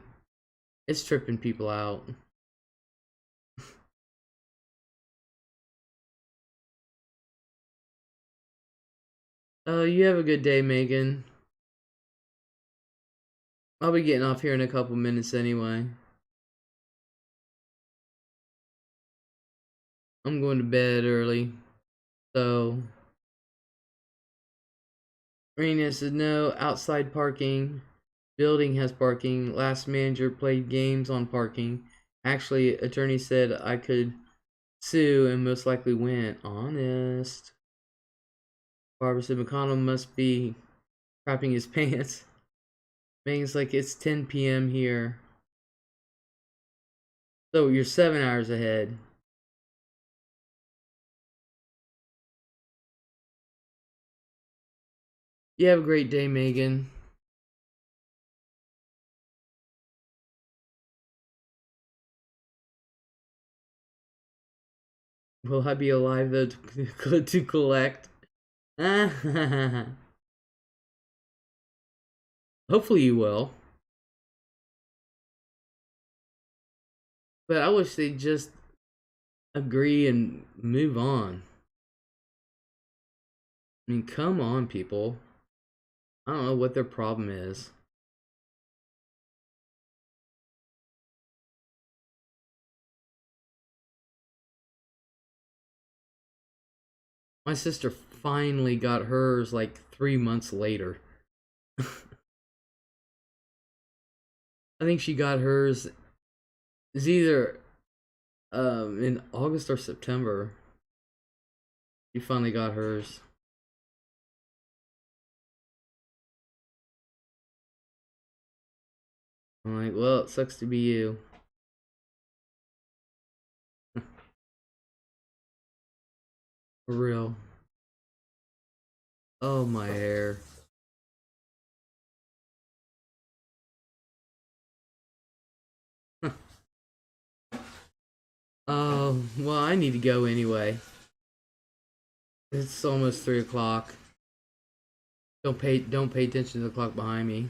It's tripping people out. Oh, you have a good day, Megan. I'll be getting off here in a couple minutes anyway. I'm going to bed early. So, Rena said no, outside parking. Building has parking. Last manager played games on parking. Actually, attorney said I could sue and most likely win. Honest. Barbara said McConnell must be crapping his pants. Megan's like, it's 10 p.m. here. So you're 7 hours ahead. You have a great day, Megan. Will I be alive though to collect? Hopefully you will. But I wish they'd just agree and move on. I mean, come on, people. I don't know what their problem is. My sister finally got hers like 3 months later. I think she got hers is either in August or September. She finally got hers. I'm like, well, it sucks to be you. For real. Oh, my hair. Oh, well, I need to go anyway. It's almost 3 o'clock. Don't pay attention to the clock behind me.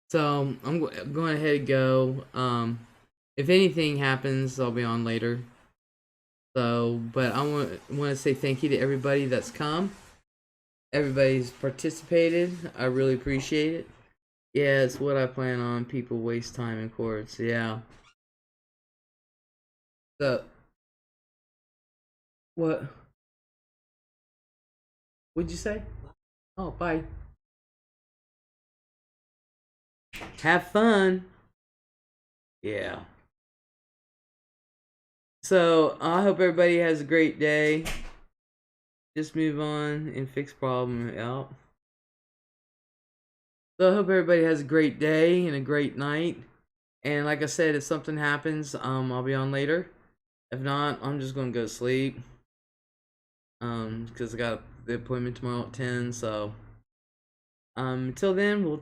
So I'm going ahead and go. If anything happens, I'll be on later. So, but I want to say thank you to everybody that's come. Everybody's participated. I really appreciate it. Yeah, it's what I plan on. People waste time in courts. Yeah. So, what? What'd you say? Oh, bye. Have fun. Yeah. So, I hope everybody has a great day. Just move on and fix problem out. So, I hope everybody has a great day and a great night. And like I said, if something happens, I'll be on later. If not, I'm just gonna go to sleep. Because I got the appointment tomorrow at 10. So, until then, we'll